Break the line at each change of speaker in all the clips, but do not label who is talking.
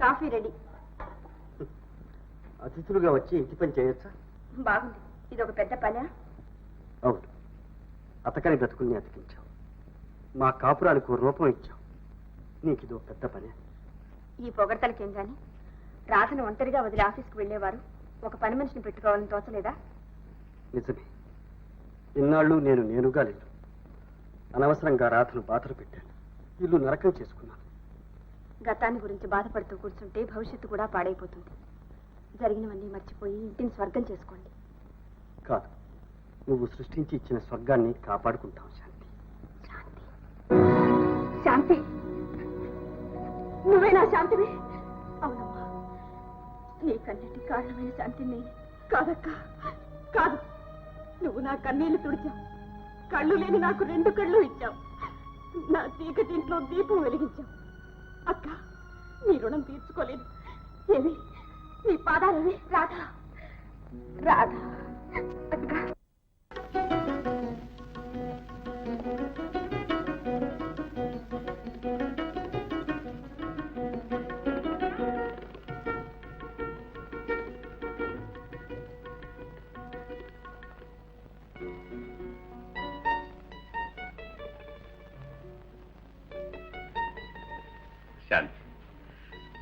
Coffee ready.
అతిథులుగా వచ్చి ఇంటి పని చేయొచ్చా?
బాగుంది. ఇది ఒక పెద్ద పనా?
అవును. అతకని బ్రతుకుల్ని అతికించావు, మా కాపురానికి రూపం ఇచ్చావు. నీకు ఇది ఒక పెద్ద పనే.
ఈ పొగడతలకేం గాని రాధను ఒంటరిగా వదిలి ఆఫీస్కి వెళ్ళేవారు ఒక పని మనిషిని పెట్టుకోవాలని తోచలేదా?
నిజమే. ఇన్నాళ్ళు నేనుగా లేదు. అనవసరంగా రాధను బాధలు పెట్టాను, ఇల్లు నరకం చేసుకున్నాను.
గతాన్ని గురించి బాధపడుతూ కూర్చుంటే భవిష్యత్తు కూడా పాడైపోతుంది. జరిగినవన్నీ మర్చిపోయి ఇంటిని స్వర్గం చేసుకోండి.
కాదు, నువ్వు సృష్టించి ఇచ్చిన స్వర్గాన్ని కాపాడుకుంటావు. శాంతి.
శాంతి శాంతి నువ్వేనా శాంతివి? అవునమ్మా, నీ కన్నీటి కారణమైన శాంతిని. కాదక్క, కాదు. నువ్వు నా కన్నీళ్లు తుడిచావు, కళ్ళు లేని నాకు 2 కళ్ళు ఇచ్చావు, నా చీకటింట్లో దీపం వెలిగించావు. అక్క, నీ రుణం తీర్చుకోలేదు. ఏమి నీ పాదాలేవి? రాధా, రాధా అక్క.
శాంతి,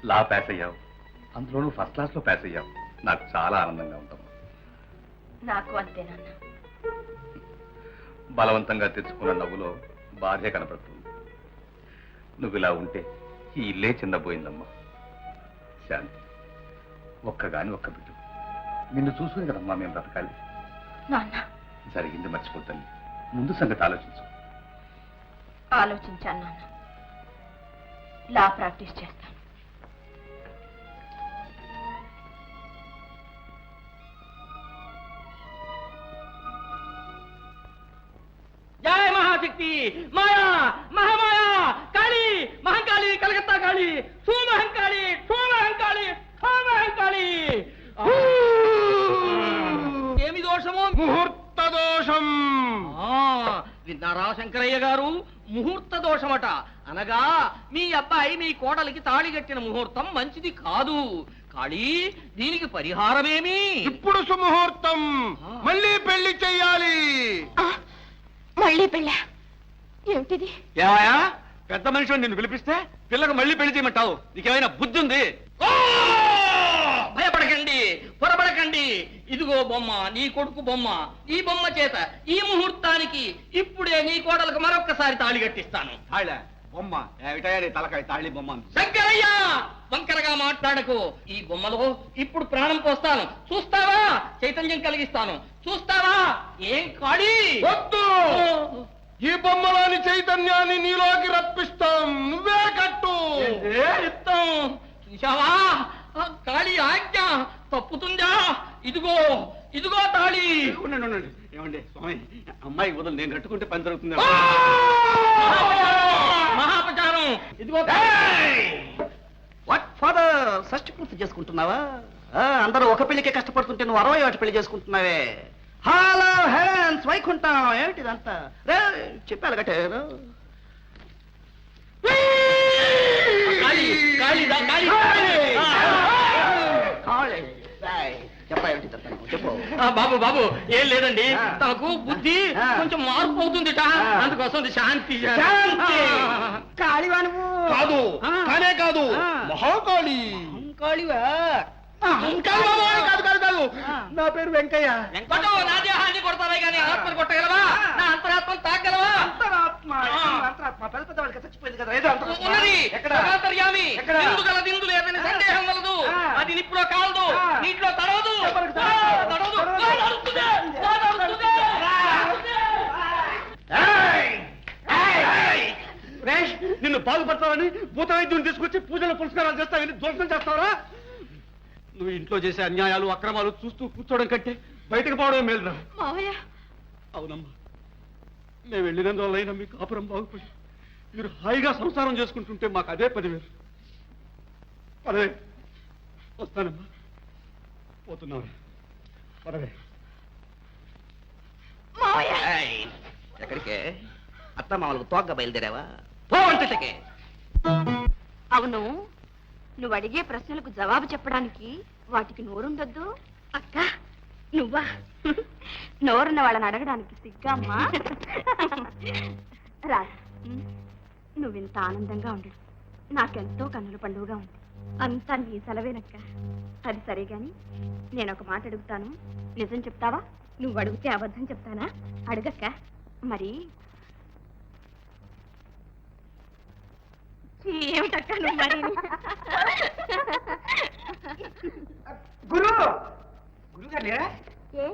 లా పాస్ అయ్యావు, అందులోనూ ఫస్ట్ క్లాస్లో పాస్ అయ్యావు. నాకు చాలా ఆనందంగా ఉంటాం.
నాకు అంతేనన్నా.
బలవంతంగా తెచ్చుకున్న నవ్వులో బాధే కనపడుతుంది. నువ్వు ఇలా ఉంటే ఈ ఇల్లే చిన్నపోయిందమ్మా. శాంతి, ఒక్క బిడ్డ, నిన్ను చూసుకుని కదమ్మా మేము బ్రతకాలి. జరిగింది మర్చిపోతాను, ముందు సంగతి ఆలోచించు.
ఆలోచించాను నాన్న. లా ప్రాక్టీస్ చేస్తాను.
జయ మహాశక్తి, మాయా, మహామాయా, కాళీ, మహంకాళి, కలకత్తా కాళీ, సుమహంకాళి, సోమహంకాళి, సోమహంకాళి. ఏమి దోషము?
ముహూర్త దోషం.
విన్నారా శంకరయ్య గారు? ముహూర్త దోషమట. అనగా మీ అబ్బాయి మీ కోడలికి తాళి కట్టిన ముహూర్తం మంచిది కాదు. కాళీ, దీనికి పరిహారమేమి?
ఇప్పుడు సుముహూర్తం, మళ్ళీ పెళ్లి చెయ్యాలి.
మళ్ళీ పెళ్ళా? ఏమిటిది?
ఏమయ్యా, పెద్ద మనిషి నిన్ను పిలిపిస్తే పిల్లకు మళ్ళీ పెళ్లి చేయమంటావు? నీకేమైనా బుద్ధి ఉంది?
భయపడకండి, పొరపడకండి. ఇదిగో బొమ్మ, నీ కొడుకు బొమ్మ. ఈ బొమ్మ చేత ఈ ముహూర్తానికి ఇప్పుడే నీ కోడలకు మరొక్కసారి తాళి కట్టిస్తాను.
బొమ్మ ఏమిటయ్యా తలకాయ తాళి బొమ్మ?
శంకరయ్య, వంకరగా మాట్లాడకు. ఈ బొమ్మలో ఇప్పుడు ప్రాణం పోస్తాను, చూస్తావా? చైతన్యం కలిగిస్తాను, చూస్తావా? ఏం కాళీ?
వద్దు, ఈ బొమ్మలోని చైతన్యాన్ని నీలోకి రప్పిస్తాం. నువ్వే కట్టు.
ఇస్తాం. చూశావా? కాళీ ఆజ్ఞ తప్పుతుందా? ఇదిగో, ఇదిగో తాళి.
ఏమండి స్వామి, అమ్మాయి వదలు, నేను కట్టుకుంటే పని జరుగుతుంది.
మహాపచారం. ఇదిగో.
వాట్ ఫాదర్, షష్టి పూర్తి చేసుకుంటున్నావా? అందరూ ఒక పెళ్లికే కష్టపడుతుంటే నువ్వు 60 పెళ్లి చేసుకుంటున్నావే. హలో హ్యాండ్స్, వైకుంఠం ఏమిటిదంతా? రే చెప్పాలి గట్టే. చెప్పు
బాబు, బాబు, ఏం లేదండి. తనకు బుద్ధి కొంచెం మార్పు అవుతుందిట, అందుకోసం శాంతి.
కాళీవా నువ్వు?
కాదు, కానే కాదు, మహాకాళి.
కాళీవా?
కాదు కాదు కాదు, నా పేరు వెంకయ్య.
నా దేహాన్ని కొడతావే కానీ ఆత్మను కొట్టగలవా? నా అంతరాత్మను తాగలవా?
చచ్చిపోయింది కదా,
ఉన్నది అంతర్యామి. దిందుగల దిందు లేదని సందేహం వలదు. అది నిప్పులో కాలదు, నీటిలో తడవదు.
నిన్ను బాగుపడతావని భూత వైద్యుని తీసుకొచ్చి పూజలు పురస్కారాలు చేస్తావని ధ్వంసం చేస్తావరా? నువ్వు ఇంట్లో చేసే అన్యాయాలు అక్రమాలు చూస్తూ కూర్చోవడం కంటే బయటకు పోవడం మేలురా. అవునమ్మా, మేము వెళ్ళినందువల్లైనా మీ కాపురం బాగుపడి మీరు హాయిగా సంసారం చేసుకుంటుంటే మాకు అదే 10,000. పదవే, వస్తానమ్మా, పోతున్నావు. పదవే.
ఎక్కడికే? అత్త మామలకు తోగ్గా బయలుదేరావా? పోవంటే
అవును, నువ్వు అడిగే ప్రశ్నలకు జవాబు చెప్పడానికి వాటికి నోరుండొద్దు. అక్క నువ్వా? నోరున్న వాళ్ళని అడగడానికి సిగ్గా అమ్మా. రాధ, నువ్వింత ఆనందంగా ఉండడు నాకెంతో కన్నుల పండుగగా ఉంది. అంతా నీ సెలవేనక్క. అది సరే గాని నేను ఒక మాట అడుగుతాను, నిజం చెప్తావా? నువ్వు అడిగితే అబద్ధం చెప్తానా? అడగక్క. మరి ఏమిటక్క నువ్వు మరి?
గురుగారు
ఏ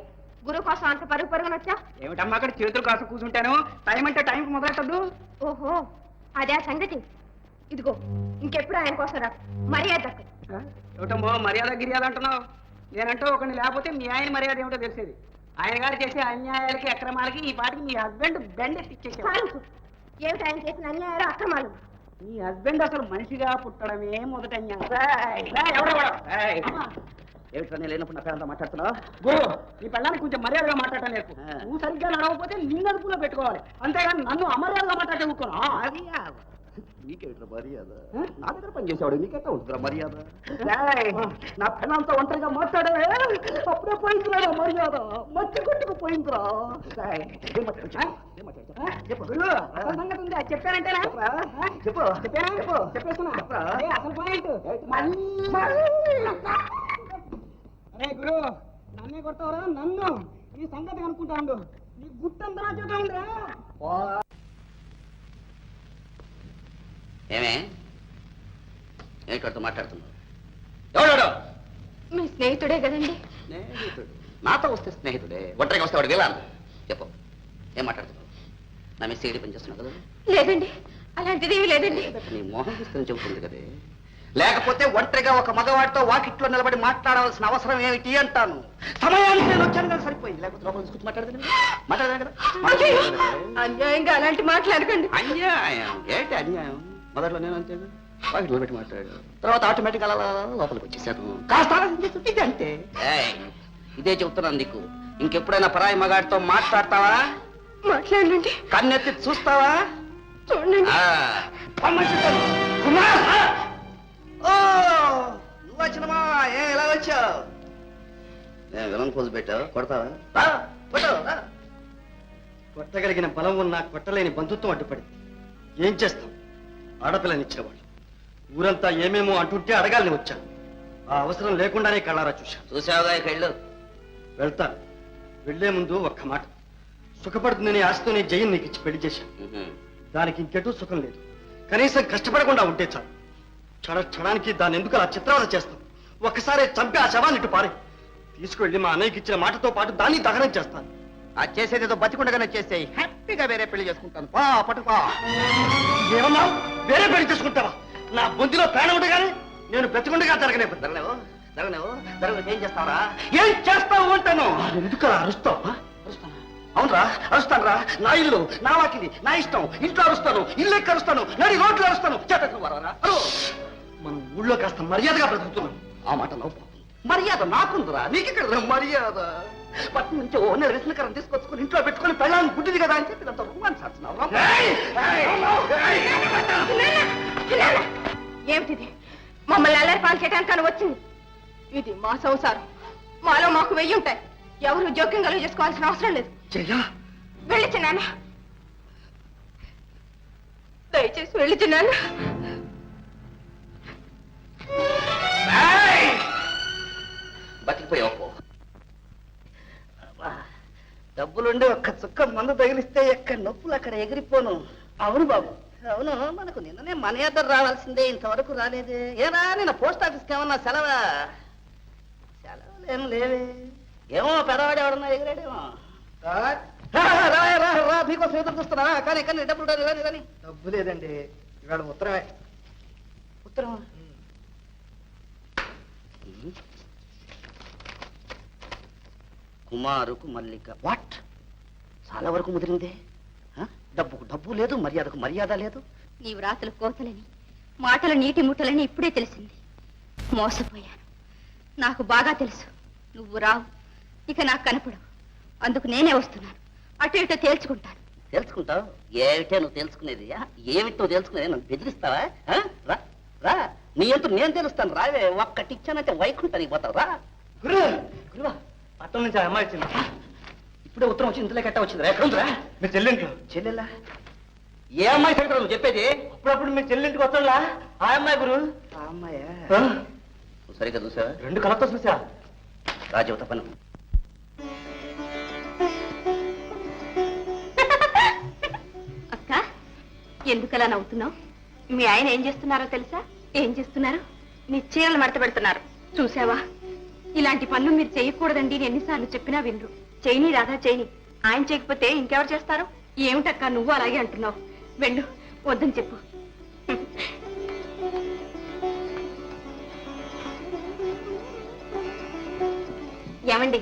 గురువు కోసం అంత పరుగు పరుగున వచ్చా?
ఏమిటమ్మా అక్కడ చేతులు కాసు కూర్చుంటాను, టైం అంటే టైంకి మొదలెట్టద్దు.
ఓహో అదే ఆ సంగతి. ఇదిగో ఇంకెప్పుడు ఆయన కోసం రా, మర్యాద దక్కదు.
ఏమిటమ్మో మర్యాద గిర్యాద అంటున్నావు? నేనంటూ ఒకరిని లేకపోతే మీ ఆయన మర్యాద ఏమిటో తెలిసేది. ఆయన గారు చేసే అన్యాయాలకి అక్రమాలకి ఈ పాటికి మీ హస్బెండ్ బెండ్ ఎత్తిచ్చేసాడు.
చాలు. ఏమిటి ఆయన చేసిన అన్యాయాలు అక్రమాలు?
మీ హస్బెండ్ అసలు మనిషిగా పుట్టడమే మొదట అన్యాయం.
ఏమిట్రా నేను లేనప్పుడు నా పేరంతా మాట్లాడుతున్నావు?
గురు, నీ పెళ్ళానికి కొంచెం మర్యాదగా మాట్లాడటం నేర్పు.
ఆ.
నువ్వు సరిగ్గా నడవకపోతే నిన్నదుపులో పెట్టుకోవాలి, అంతేగాని నన్ను అమర్యాదగా మాట్లాడే ఊరుకోను.
మర్యాద నీకేమిట్రా మర్యాద? నా దగ్గర పనిచేసేవాడు నీకెట్టా ఉంటుందిరా మర్యాద?
నా పెళ్ళంతా ఒంటరిగా మాట్లాడవే, అప్పుడే పోయిందిరా నా మర్యాద, మట్టి కొట్టుకు పోయిందిరా. చెప్పు గురు, అసలు సంగతి ఉంది, అది చెప్పానంటేనా?
చెప్పు
చెప్పానా?
చెప్పు
చెప్పేస్తున్నా.
చెప్పరా?
అదే అసలు పాయింట్. అరే గురు, నన్నే కొడతావరా? నన్ను ఈ సంగతి అనుకుంటా ఉండు. నీ గుట్టంతా నా చేత ఉందిరా.
ఏమే ఏంటో మాట్లాడుతున్నావు? ఎవడు?
మీ స్నేహితుడే కదండి.
స్నేహితుడు? నాతో వస్తే స్నేహితుడే, ఒంటరిగా వస్తే వాడు వెళ్ళాలి. చెప్పు, ఏం మాట్లాడుతున్నావు? నా మీద సీడీ పని చేస్తున్నావు కదా?
లేదండి, అలాంటిది ఏమీ లేదండి.
నీ మోహం చూస్తే చెబుతుంది కదే. లేకపోతే ఒంటరిగా ఒక మగవాడితో వాకిట్లో నిలబడి మాట్లాడవలసిన అవసరం ఏమిటి అంటాను. సమయానికి నేను వచ్చాను కదా సరిపోయింది, లేకపోతే లోపల తీసుకొచ్చి మాట్లాడదాను కదా.
అన్యాయంగా అలాంటి మాట్లాడకండి.
అన్యాయం ఏంటి అన్యాయం? మొదట్లో నేను అంతే వాకిట్లో పెట్టి మాట్లాడాను, తర్వాత ఆటోమేటిక్ అలా లోపలికి వచ్చేసాను. కాస్త ఇది అంటే ఇదే చెబుతున్నాను నీకు. ఇంకెప్పుడైనా పరాయి మగాడితో మాట్లాడతావా?
మాట్లాడండి.
కన్నెత్తి చూస్తావా?
చూడండి.
నువ్వు వచ్చినమా? ఎలా వచ్చావు? నేను విలన్ పోజు పెట్టావు, కొడతావా?
కొట్టగలిగిన బలం ఉన్న కొట్టలేని బంధుత్వం అడ్డుపడింది. ఏం చేస్తాం? ఆడపిల్లనిచ్చేవాళ్ళు ఊరంతా ఏమేమో అంటుంటే అడగాలని వచ్చాను. ఆ అవసరం లేకుండానే కళ్ళారా చూశాను.
చూసావుగా ఇకెళ్ళు.
వెళ్తాను. వెళ్లే ముందు ఒక్క మాట. సుఖపడుతుందని ఆశతోనే జయం నీకు ఇచ్చి పెళ్లి చేశాను. దానికి ఇంకెటూ సుఖం లేదు. కనీసం కష్టపడకుండా ఉంటే చాలు. క్షణానికి దాన్ని ఎందుకు అలా చిత్రవద చేస్తాం? ఒక్కసారి చంపి ఆ శవాన్ని ఇటు పారే. తీసుకువెళ్ళి మా అన్నయ్యకి ఇచ్చిన మాటతో పాటు దాన్ని దహనం చేస్తాను.
ఆ చేసేదేదో బతికుండగానే చేసేయి, హ్యాపీగా వేరే పెళ్లి చేసుకుంటాను. పా పట్టుకో.
ఏమన్నా వేరే పెళ్లి చేసుకుంటావా? నా బొందిలో ప్రాణం ఉండగానే నేను బ్రతికుండగా జరగలేవు.
ఏం చేస్తావరా? ఏం చేస్తావు అంటాను.
ఎందుకు అలా అరుస్తావా?
అవునరా, అరుస్తాను. నా ఇల్లు, నా వాకిలి, నా ఇష్టం. ఇంట్లో అరుస్తాను, ఇల్లు ఎక్క అరుస్తాను, నడి రోడ్లు అరుస్తాను.
మనం ఊళ్ళో కాస్త మర్యాదగా బ్రతుకుతున్నాం.
ఆ మాట నవ్వు. మర్యాద నాకుందిరా, నీకెక్కడ మర్యాద? పట్నం నుంచి ఓ నెల కరం తీసుకొచ్చుకొని ఇంట్లో పెట్టుకొని పెళ్ళాన్ని గుడ్డిది కదా అని చెప్పి అంత రుమాన్సాడుతున్నావు.
ఏమిటిది? మమ్మల్ని అల్లరి పాలు చేయడానికి వచ్చింది. ఇది మా సంసారం, మాలో మాకు వెయ్యి ఉంటాయి. ఎవరు జోక్యం కలుగు చేసుకోవాల్సిన అవసరం లేదు. వెళ్ళి చిన్నాన్న, దయచేసి వెళ్ళి చిన్నాన్న.
బతికిపోయావు. డబ్బులుండి ఒక్క చుక్క మందు తగిలిస్తే ఎక్కడ నొప్పులు అక్కడ ఎగిరిపోను.
అవును బాబు,
అవును, మనకు నిన్ననే మన ఎద్దరు రావాల్సిందే, ఇంతవరకు రాలేదే. ఏరా నిన్న పోస్ట్ ఆఫీస్కి ఏమన్నా సెలవా? సెలవులు ఏం లేవే. ఏమో పెదవాడు ఎవడన్నా ఎగిరాడేమో. రా మీకోసం ఎదురు చూస్తున్నా. కానీ డబ్బులు కానీ
డబ్బు లేదండి, ఇవాళ ఉత్తరమే.
ఉత్తరం కుమారుకు మల్లిక. వాట్? చాలా వరకు ముదిరిందే. డబ్బుకు డబ్బు లేదు, మర్యాదకు మర్యాద లేదు.
నీ వ్రాతలు కోతలని, మాటలు నీటి ముట్టలని ఇప్పుడే తెలిసింది. మోసపోయాను. నాకు బాగా తెలుసు నువ్వు రావు, ఇక నాకు కనపడవు. అందుకు నేనే వస్తున్నాను. అటు ఇటు తేల్చుకుంటాను.
తెలుసుకుంటావు? ఏమిటే నువ్వు తెలుసుకునేది? ఏమిటి నువ్వు తెలుసుకునేది? నన్ను బెదిరిస్తావా? రా రా, నీ ఎంతో నేను తెలుస్తాను. రావే, ఒక్కటి ఇచ్చానంటే వైకుంఠానికి పోతావు. రా గురువా,
పట్టణం నుంచి ఆ అమ్మాయి వచ్చింది.
ఇప్పుడే ఉత్తరం వచ్చి ఇంతలో కట్ట వచ్చింది. ఎక్కడ ఉందిరా?
మీ చెల్లింట్లో.
చెల్లెలా? ఏ అమ్మాయి సంగతి నువ్వు చెప్పేది?
అప్పుడప్పుడు మీ చెల్లింటికి వస్తాడులా ఆ అమ్మాయి గురు.
ఆ అమ్మాయా? నువ్వు సరిగ్గా చూసావా?
2 కళ్ళతో చూసా.
రాజీవ్ తప్పను.
అక్క, ఎందుకలా నవ్వుతున్నావు? మీ ఆయన ఏం చేస్తున్నారో తెలుసా? ఏం చేస్తున్నారు? నీ చీరలు మడత పెడుతున్నారు. చూసావా, ఇలాంటి పనులు మీరు చేయకూడదండి నేను ఎన్నిసార్లు చెప్పినా వినరు. చేయని రాధా, చేయని. ఆయన చేయకపోతే ఇంకెవరు చేస్తారు? ఏమిటక్క నువ్వు అలాగే అంటున్నావు? వెళ్ళు, వద్దని చెప్పు. ఏమండి,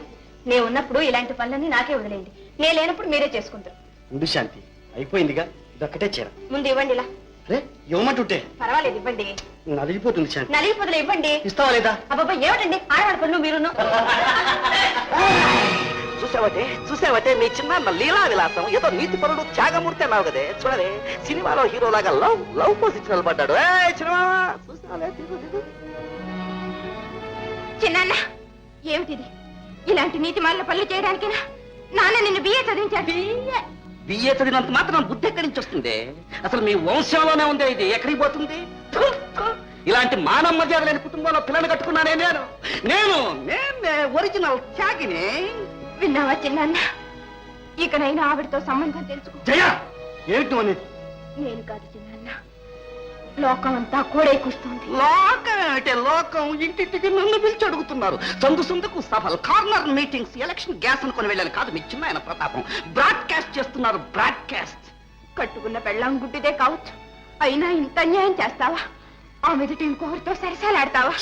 నేను ఉన్నప్పుడు ఇలాంటి పనులన్నీ నాకే వదిలేయండి. నేను లేనప్పుడు మీరే చేసుకుంటారు.
ఉండు శాంతి, అయిపోయిందిగా, ఇదొక్కటే చీర.
ముందు ఇవ్వండి. ఇలా
అరే ఇవ్వమంటుంటే.
పర్వాలేదు, ఇవ్వండి.
నలిగిపోతుంది శాంతి.
నలిగిపోతులు ఇవ్వండి.
ఇస్తావా లేదా?
అబ్బాబా, ఏమిటండి ఆడవాడి పనులు మీరును?
చూసావటే మీ చిన్న లీలా విలాసం. ఏదో నీతి పరుడు త్యాగమూర్తి అన్నావు కదే. చూడవే, సినిమాలో హీరోలాగా లవ్ పొజిషన్ పడ్డాడు.
చిన్న ఏమిటిది? ఇలాంటి నీతి మాలిన పనులు చేయడానికేనా నాన్న నిన్ను బిఏ చదివించాడు?
బిఏ చదివినంత మాత్రం బుద్ధి ఎక్కడి నుంచి వస్తుంది? అసలు మీ వంశంలోనే ఉంది. ఇది ఎక్కడికి పోతుంది? ఇలాంటి మానవ మర్యాద లేని కుటుంబంలో పిల్లలు కట్టుకున్నానే నేను ఒరిజినల్ త్యాగిని.
విన్నావా చిన్న? ఇకనైనా ఆవిడతో సంబంధం తెలుసుకో.
జయ, ఏమిటి అనేది?
నేను కాదు చిన్న, లోకం అంతా కూడా కూస్తుంది.
లోకం ఏమిటే? లోకం ఇంటింటికి నన్ను పిలిచి అడుగుతున్నారు. సందుకు సభలు, కార్నర్ మీటింగ్స్, ఎలక్షన్ గ్యాస్ అనుకుని వెళ్ళాను కాదు మీ చిన్న ఆయన ప్రతాపం. బ్రాడ్కాస్ట్ చేస్తున్నారు, బ్రాడ్కాస్ట్.
కట్టుకున్న పెళ్ళాం గుడ్డిదే కావచ్చు, అయినా ఇంత అన్యాయం చేస్తావా? ఆ మీదటి ఇంకొకరితో సరసాలాడతావా?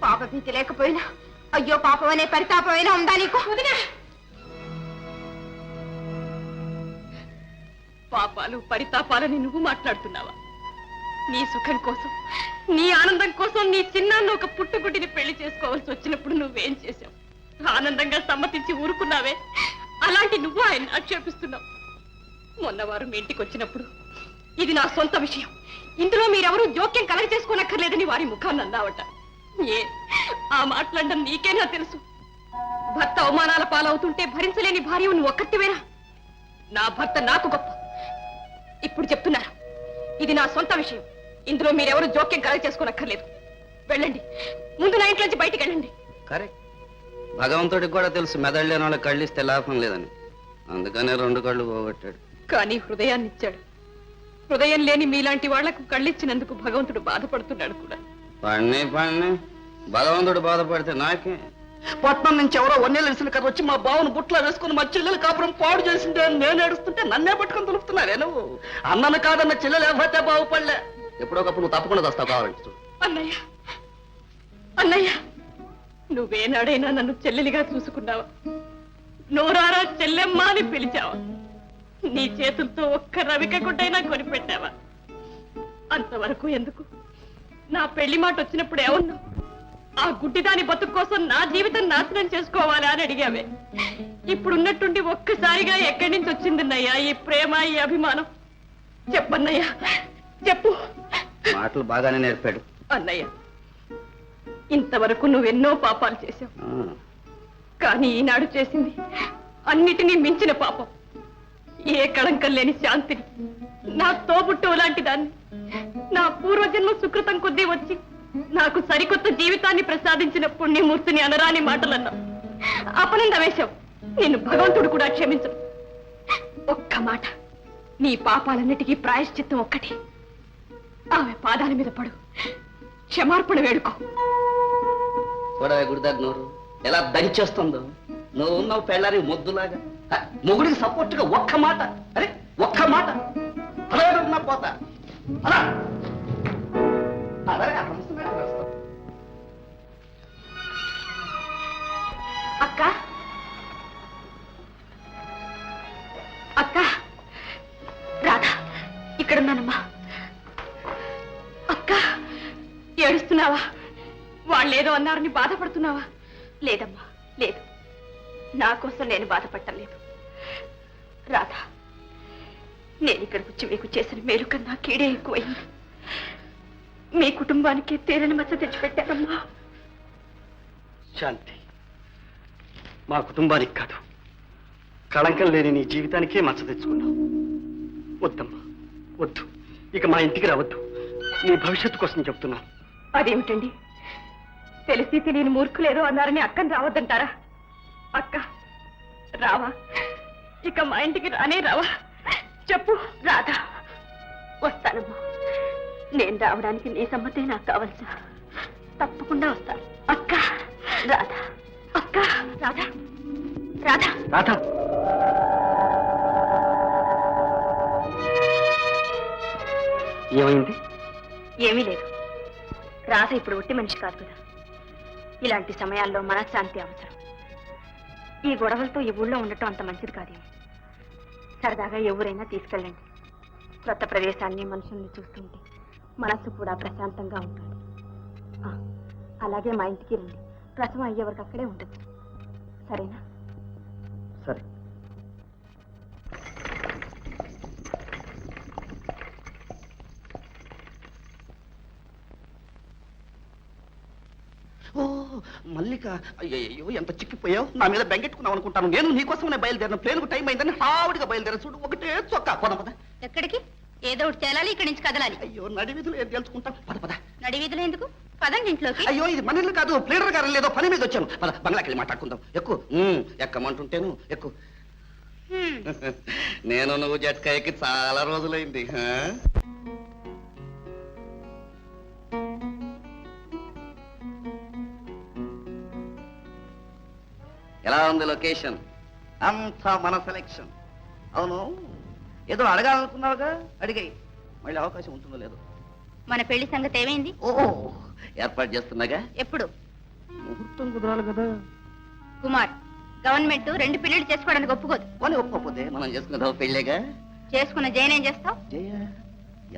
పాప భీతి లేకపోయినా అయ్యో పాపం అనే పరితాపమైనా ఉందా నీకు? పాపాలు పరితాపాలని నువ్వు మాట్లాడుతున్నావా? నీ సుఖం కోసం, నీ ఆనందం కోసం నీ చిన్నాన్న ఒక పుట్టుగుడ్డిని పెళ్లి చేసుకోవాల్సి వచ్చినప్పుడు నువ్వేం చేశావు? ఆనందంగా సమ్మతించి ఊరుకున్నావే. అలాంటి నువ్వు ఆయన ఆక్షేపిస్తున్నావు. మొన్న వారు మీ ఇంటికి వచ్చినప్పుడు ఇది నా సొంత విషయం, ఇందులో మీరెవరూ జోక్యం కలగ చేసుకోనక్కర్లేదని వారి ముఖాన్ని అన్నావట. ఆ మాట్లాడడం నీకేనా తెలుసు? భర్త అవమానాల పాలవుతుంటే భరించలేని భార్య నువ్వు ఒక్కటివేనా? నా భర్త నాకు గొప్ప. ఇప్పుడు చెప్తున్నారు, ఇది నా సొంత విషయం, ఇందులో మీరెవరు జోక్యం కలగ చేసుకోనక్కర్లేదు. వెళ్ళండి, ముందు నా ఇంట్లోంచి బయటికి వెళ్ళండి.
కరెక్ట్. భగవంతుడికి కూడా తెలుసు మెదడు లేని వాళ్ళకి కళ్ళు ఇస్తే లాభం లేదని. అందుకనే 2 కళ్ళు పోగొట్టాడు.
కానీ హృదయాన్ని ఇచ్చాడు. హృదయం లేని మీలాంటి వాళ్లకు కళ్ళిచ్చినందుకు భగవంతుడు బాధపడుతున్నాడు కూడా.
పడిని భగవంతుడు బాధపడితే నాకే. పట్నం నుంచి ఎవరో వన్నెలిసిన కథ వచ్చి మా బావును బుట్లో వేసుకుని మా చెల్లెలు కాపురం పాడు చేసిందే అని నేను ఏడుస్తుంటే నన్నే పట్టుకొని తులుపుతున్నావే నువ్వు. అన్నను కాదన్న చెల్లెలు ఎవరైతే బాగుపడలే. ఎప్పుడోకప్పుడు నువ్వు తప్పకుండా వస్తావు కావాలంటే.
అన్నయ్య, అన్నయ్య, నువ్వేనాడైనా నన్ను చెల్లెలిగా చూసుకున్నావా? నోరారా చెల్లెమ్మ అని పిలిచావా? నీ చేతులతో ఒక్క రవిక గుడ్డైనా కొనిపెట్టావా? అంతవరకు ఎందుకు? నా పెళ్లి మాట వచ్చినప్పుడు ఏమన్నా? ఆ గుడ్డిదాని బతుకు కోసం నా జీవితం నాశనం చేసుకోవాలా అని అడిగావే. ఇప్పుడున్నట్టుండి ఒక్కసారిగా ఎక్కడి నుంచి వచ్చిందన్నయ్యా ఈ ప్రేమ, ఈ అభిమానం? చెప్పన్నయ్యా, చెప్పు.
మాటలు బాగానే నేర్పాడు
అన్నయ్య. ఇంతవరకు నువ్వెన్నో పాపాలు చేశావు, కానీ ఈనాడు చేసింది అన్నిటినీ మించిన పాపం. ఏ కళంకం లేని శాంతిని, నా తోబుట్టువు లాంటి దాన్ని, నా పూర్వజన్మ సుకృతం కొద్దీ వచ్చి నాకు సరికొత్త జీవితాన్ని ప్రసాదించిన పుణ్యమూర్తిని అనరాని మాటలన్నావు. అపనంద వేశావు. నిన్ను భగవంతుడు కూడా క్షమించడు. ఒక్క మాట, నీ పాపాలన్నిటికీ ప్రాయశ్చిత్తం ఒక్కటే. ఆమె పాదాల మీద పడు, క్షమార్పణ వేడుకో.
చూడవే గుడిదాకా నోరు ఎలా దంచేస్తుందో. నువ్వు ఉన్నావు పెళ్ళారి మొద్దులాగా. మొగుడికి సపోర్ట్ గా ఒక్క మాట, అరే ఒక్క మాట అలా పోతా. అలా
అక్క, అక్క, రాధా, ఇక్కడున్నానమ్మా. అక్క, ఏడుస్తున్నావా? వాళ్ళేదో అన్నారని బాధపడుతున్నావా? లేదమ్మా, లేదు. నా కోసం నేను బాధపడలేదు. రాధా, నేను ఇక్కడికి వచ్చి మీకు చేసిన మేలు కన్నా కీడే ఎక్కువైంది. మీ కుటుంబానికి తీరని మచ్చ తెచ్చిపెట్టారమ్మా.
శాంతి, మా కుటుంబానికి కాదు, కళంకం లేని నీ జీవితానికే మచ్చ తెచ్చుకున్నావు. వద్దమ్మా, వద్దు. ఇక మా ఇంటికి రావద్దు. నీ భవిష్యత్తు కోసం చెప్తున్నాను.
అదేమిటండి, తెలిసి తెలియని మూర్ఖులేదో అన్నారని అక్కని రావద్దంటారా? అక్క రావా? ఇక మా ఇంటికి రానే రావా? చెప్పు. రాధా, వస్తానమ్మా. నేను రావడానికి నీ సమ్మతే నాకు కావాల్సా? తప్పకుండా వస్తాను. అక్క రాధా, అక్క రాధా, రాధా,
రాధా, ఏమైంది?
ఏమీ లేదు. రాధ ఇప్పుడు ఒట్టి మనిషి కాదు కదా. ఇలాంటి సమయాల్లో మనశ్శాంతి అవసరం. ఈ గొడవలతో ఈ ఊళ్ళో ఉండటం అంత మంచిది కాదేమో. సరదాగా ఎవరైనా తీసుకెళ్ళండి. కొత్త ప్రదేశాన్ని మనుషుల్ని చూస్తుంటే మనస్సు కూడా ప్రశాంతంగా ఉంటుంది. అలాగే మా ఇంటికి రండి. ప్రసవం అయ్యే వరకు అక్కడే ఉండదు. సరేనా?
సరే.
ఓ మల్లిక, అయ్యో ఎంత చిక్కిపోయావు. నా మీద బెంగెట్టుకున్నావు అనుకుంటాను. నేను నీకోసమే బయలుదేరిన. ప్లేన్కు టైం అయిందని హావుడిగా బయలుదేరా. చూడు, ఒకటే చొక్కా. పద పద.
ఎక్కడికి? ఏదో ఒకటి చేయాలి. ఇక్కడి నుంచి కదలాలి.
అయ్యో, నడివిధులు ఏం తెలుసుకుంటాం. పద పద.
నడివీధులు ఎందుకు? పదండి ఇంట్లోకి.
అయ్యో, ఇది మన ఇల్లు కాదు. ప్లేడర్ గారు లేదో పని మీద వచ్చాను. పద, బంగ్లాకి వెళ్ళి మాట్లాడుకుందాం. ఎక్కువ ఎక్కమంటుంటేను ఎక్కువ. నేను నువ్వు జట్కా ఎక్కి చాలా రోజులైంది. ఎలా ఉంది లొకేషన్? అంతా మన సెలెక్షన్. అవును, ఏదో అడగాలనుకున్నావుగా, అడిగాయి. మళ్ళీ అవకాశం ఉంటుందో లేదో.
మన పెళ్లి సంగతి ఏమైంది?
ఓ, ఏర్పాటు చేస్తున్నాగా.
ఎప్పుడు?
ముహూర్తం కుదరాలి కదా.
కుమార్, గవర్నమెంట్ 2 పెళ్లిళ్ళు చేసుకోవడానికి ఒప్పుకోదు.
పోనీ ఒప్పుకోపోతే మనం చేసుకునేదో పెళ్ళేగా.
చేసుకున్న జయనేం చేస్తావు?
జయ?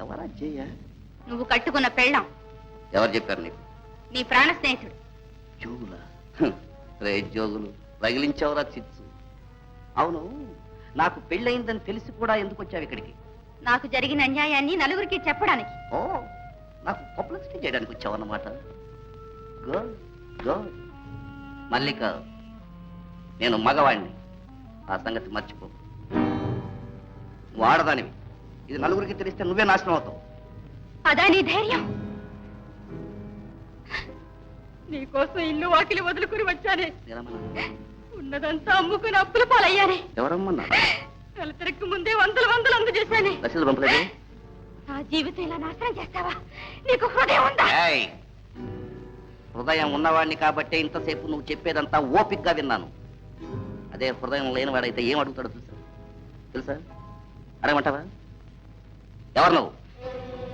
ఎవరా జయ?
నువ్వు కట్టుకున్న పెళ్ళాం.
ఎవరు చెప్పారు నీకు?
నీ ప్రాణ స్నేహితుడు.
జోగులా? రే జోగులు, రగిలించావురా చిచ్చు. అవును, నాకు పెళ్ళయిందని తెలిసి కూడా ఎందుకు వచ్చావు ఇక్కడికి?
నాకు జరిగిన అన్యాయాన్ని నలుగురికి చెప్పడానికి.
ఓ, నాకు పబ్లిసిటీ చేయడానికి వచ్చావన్నమాట. Good good. మల్లిక, నేను మగవాణ్ణి. ఆ సంగతి మర్చిపో. వాడదానివి. ఇది నలుగురికి తెలిస్తే నువ్వే నాశనం అవుతావు.
అదా నీ ధైర్యం? నీకోసం ఇల్లు వాకిలి వదులుకుని వచ్చానే. ఉన్నదంతా అమ్ముకుని అప్పుల పాలయ్యానే.
ఎవరమ్మన్నా?
నెల తిరక్కు ముందే వందలు అందజేశానే.
రసీదు పంపలేదు.
నా జీవితం ఇలా నాశనం చేస్తావా? నీకు హృదయం ఉందా?
హృదయం ఉన్నవాడిని కాబట్టే ఇంతసేపు నువ్వు చెప్పేదంతా ఓపిగ్గా విన్నాను. అదే హృదయం లేనివాడైతే ఏం అడుగుతాడో తెలుసా? అడగమంటావా? ఎవరు నువ్వు?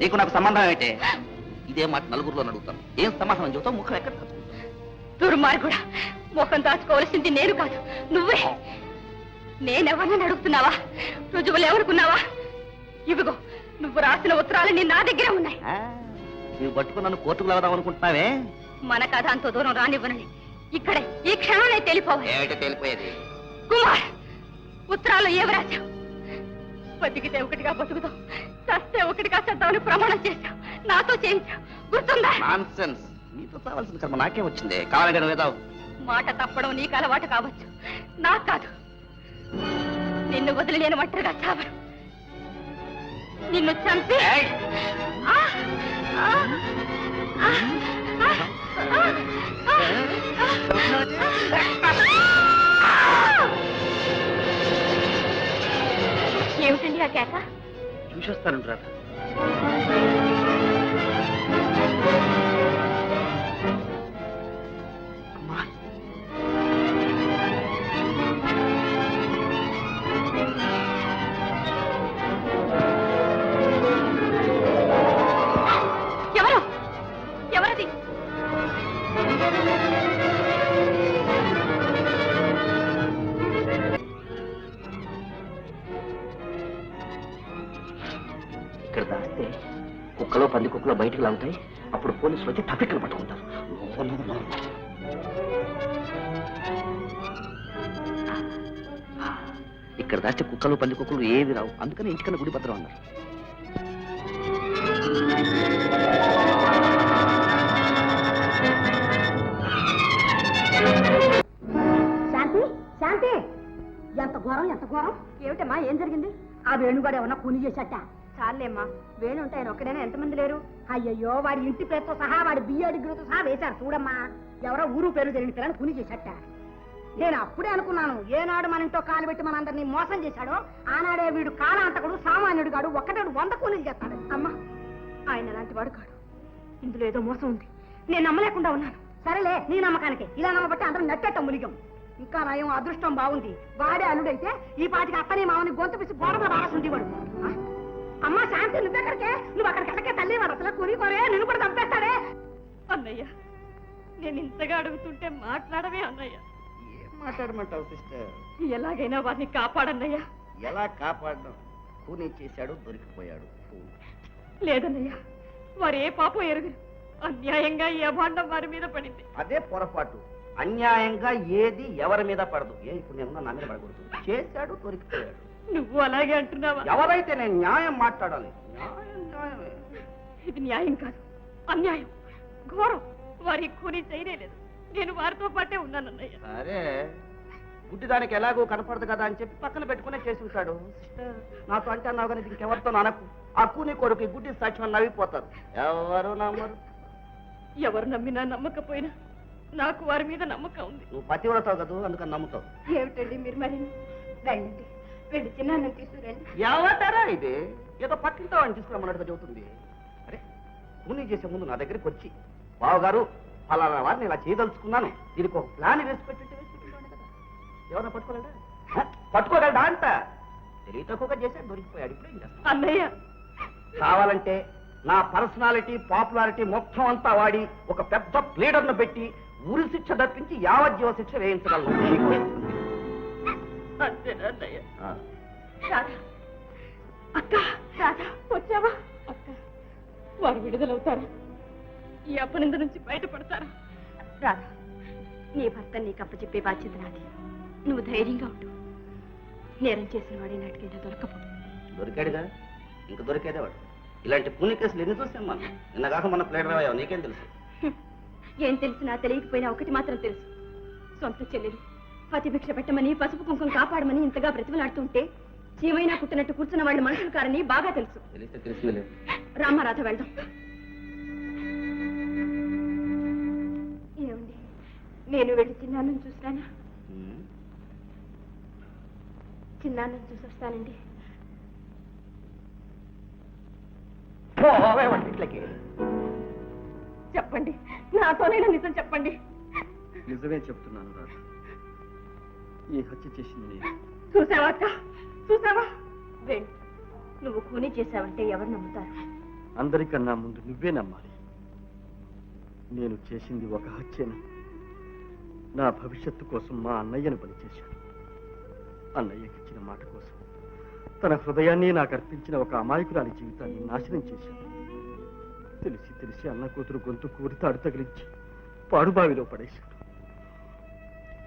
నీకు నాకు సంబంధం ఏంటే? ఇదే మాట నలుగురిలో అడుగుతాను. ఏం సమాధానం చెబుతావు? ముఖం ఎక్కడ?
దుర్మార్గుడా, ముఖం దాచుకోవాల్సింది నేను కాదు, నువ్వే. నేనెవరిని అడుగుతున్నావా? రుజువులు ఎవరుకున్నావా? ఇవిగో, నువ్వు రాసిన ఉత్తరాలు నా దగ్గర ఉన్నాయి.
నువ్వు పట్టుకుని నన్ను కోర్టుకు వెళదాం అనుకుంటున్నావే?
మన కథ అంత దూరం రానివ్వనని ఇక్కడే ఈ క్షణంలో తెలిపోవాలి.
ఏమిటో తెలిపోయేది?
కుమార్, ఉత్తరాలు ఏమి రాశావు? బతికితే ఒకటిగా బతుకుతావు, చస్తే ఒకటిగా చద్దామని ప్రమాణం చేశావు. నాతో చేయించావు, గుర్తుందా?
నాన్సెన్స్. నీతో కావాల్సిన కర్మ నాకే వచ్చింది. కావాలంటే నువ్వేదావు.
మాట తప్పడం నీకు అలవాటు కావచ్చు, నాకు కాదు. నిన్ను వదిలి నేను ఒంటరిగా చావను. నిన్ను చంపి ఏమిటండి ఆ కేక?
చూసేస్తాను రాధ.
ఎవరది?
ఇక్కడ దాస్తే కుక్కలో పంది కుక్కలో బయటకు లాగుతాయి. అప్పుడు పోలీసులు వచ్చి తప్పికలు పట్టుకుంటారు. ఇక్కడ దాస్తే కుక్కలు పంది కుక్కలు ఏవి రావు. అందుకని ఇంటికన్నా గుడి భద్రం అన్నారు.
ఘోరం ఎంత ఘోరం ఏమిటమ్మా ఏం జరిగింది ఆ వేణుగాడు ఏమన్నా కూని చేశాట చాలేమ్మా వేణు ఉంటే ఆయన ఒక్కడైనా ఎంతమంది లేరు అయ్యయ్యో వాడి ఇంటి పేరుతో సహా వాడి బియ్య డిగ్రీతో సహా వేశారు చూడమ్మా ఎవరో ఊరు పేరు జరిగిన పిల్లని కూని చేశాట నేను అప్పుడే అనుకున్నాను ఏనాడు మన ఇంట్లో కాలు పెట్టి మనందరినీ మోసం చేశాడో ఆనాడే వీడు కాలాంతకుడు సామాన్యుడు కాడు ఒక్కటాడు 100 కూలీలు చేస్తాడు అమ్మా ఆయన అలాంటి వాడు కాడు ఇందులో ఏదో మోసం ఉంది నేను నమ్మలేకుండా ఉన్నాను సరేలే నీ నమ్మకానికి ఇలా నమ్మబట్టి అందరం నట్టేట మునిగం ఇంకా నయం అదృష్టం బాగుంది వాడే అల్లుడైతే ఈ పాటికి అత్తని మామని గొంతు పిసి గోడగా బారాసుంది వాడు అమ్మా శాంతి నువ్వెక్కడికే నువ్వు అక్కడికెళ్ళకే తల్లి వాడు అసలు కొని కొరే నిన్ను కూడా చంపేస్తాడే అన్నయ్య నేను ఇంతగా అడుగుతుంటే మాట్లాడవే అన్నయ్య
ఏం మాట్లాడమంటావు సిస్టర్?
ఎలాగైనా వారిని కాపాడన్నయ్య
ఎలా కాపాడడం? కూనీ చేశాడు, దొరికిపోయాడు.
లేదన్నయ్య వారు ఏ పాపం ఎరుగరు అన్యాయంగా ఈ అభాండం వారి మీద పడింది
అదే పొరపాటు. అన్యాయంగా ఏది ఎవరి మీద పడదు. ఇప్పుడు నేను నా మీద పడకూడదు. చేశాడు, దొరికిపోయాడు.
నువ్వు అలాగే అంటున్నావా
ఎవరైతే నేను న్యాయం మాట్లాడాలి. న్యాయమే.
ఇది న్యాయం కాదు అన్యాయం ఘోరం వారి కూని చేయలేదు నేను వారితో పాటే ఉన్నానన్నయ్య
సరే గుడ్డిదానికి ఎలాగో కనపడదు కదా అని చెప్పి పక్కన పెట్టుకునే చేసి ఉంటాడు. నాతో అంటే అన్నావు కానీ ఇంకెవరితో అనకు. ఆ కూని కొడుకు ఈ గుడ్డి సాక్ష్యం నవ్విపోతారు. ఎవరు నమ్మరు.
ఎవరు నమ్మినా నమ్మకపోయినా నాకు వారి మీద నమ్మకం ఉంది.
నువ్వు పతివ్రతావు కదా, అందుకని నమ్ముతావు.
ఏమిటండి మీరు మరి రండి వెళ్ళి చిన్న తీసుకురండి
ఎవటారా ఇది? ఏదో పక్కింటో అని తీసుకురమ్మన్నట్టుగా చెబుతుంది. అరే కూనీ చేసే ముందు నా దగ్గరికి వచ్చి బావగారు ఫలానా వారిని ఇలా చేయదలుచుకున్నాను, దీనికి ఒక ప్లాన్ వేసి పెట్టి ఎవరైనా పట్టుకోగలడా? పట్టుకోగలడా అంట. తెలివి తక్కువగా చేశాడు, దొరికిపోయాడు. ఇప్పుడు ఏం చేస్తాను?
అన్నయ్య
కావాలంటే నా పర్సనాలిటీ పాపులారిటీ మొత్తం అంతా వాడి ఒక పెద్ద ప్లేడర్ను పెట్టి ఉరి శిక్ష తప్పించి యావజ్జీవ శిక్ష వేయించగలను.
అంతేనా అన్నయ్య రాధా అక్క రాధా వచ్చావా అక్క వారు విడుదలవుతారా ఈ అపనింద నుంచి బయటపడతారా రాధా నీ భర్త నీకు అప్పచెప్పే బాధ్యత నాది నువ్వు ధైర్యంగా ఉండు నేరం చేసిన వాడి నాటికైనా దొరకపోదు
దొరికాడుగా ఇంక దొరికేదే వాడు. ఇలాంటి పుణ్య కేసులు ఎన్ని చూసాం మనం. నిన్నగాక మన ప్లేడర్ అయ్యావు, నీకేం తెలుసు?
ఏం తెలిసినా తెలియకపోయినా ఒకటి మాత్రం తెలుసు సొంత చెల్లెలు పతిభిక్ష పెట్టమని పసుపు కుంకుమ కాపాడమని ఇంతగా బ్రతిమలాడుతుంటే చీమైనా కుట్టినట్టు కూర్చున్న వాళ్ళు మనుషులు కారని బాగా తెలుసు.
తెలిస్తే తెలిసింది.
రామారాధ వెళ్దాం. ఏమండి నేను వెళ్ళి చిన్నాన్నని చూసినానా? చిన్నాన్నని చూసొస్తానండి.
ఇట్లకి
చెప్పండి నాతోనైనా నిజం చెప్పండి.
నిజమే చెప్తున్నాను రాధ. ఈ హత్య చేసింది నేను.
చూసావా అక్క చూసావా వేణు నువ్వు కూనీ చేశావంటే ఎవరు నమ్ముతారు?
అందరికన్నా ముందు నువ్వే నమ్మాలి. నేను చేసింది ఒక హత్యను. నా భవిష్యత్తు కోసం మా అన్నయ్యను బలి చేశాను. అన్నయ్యకి ఇచ్చిన మాట కోసం తన హృదయాన్ని నాకు అర్పించిన ఒక అమాయకురాలి జీవితాన్ని నాశనం చేశాను. తెలిసి తెలిసి అన్న కూతురు గొంతు కూరి తాడు తగిలించి పాడుబావిలో పడేశాడు.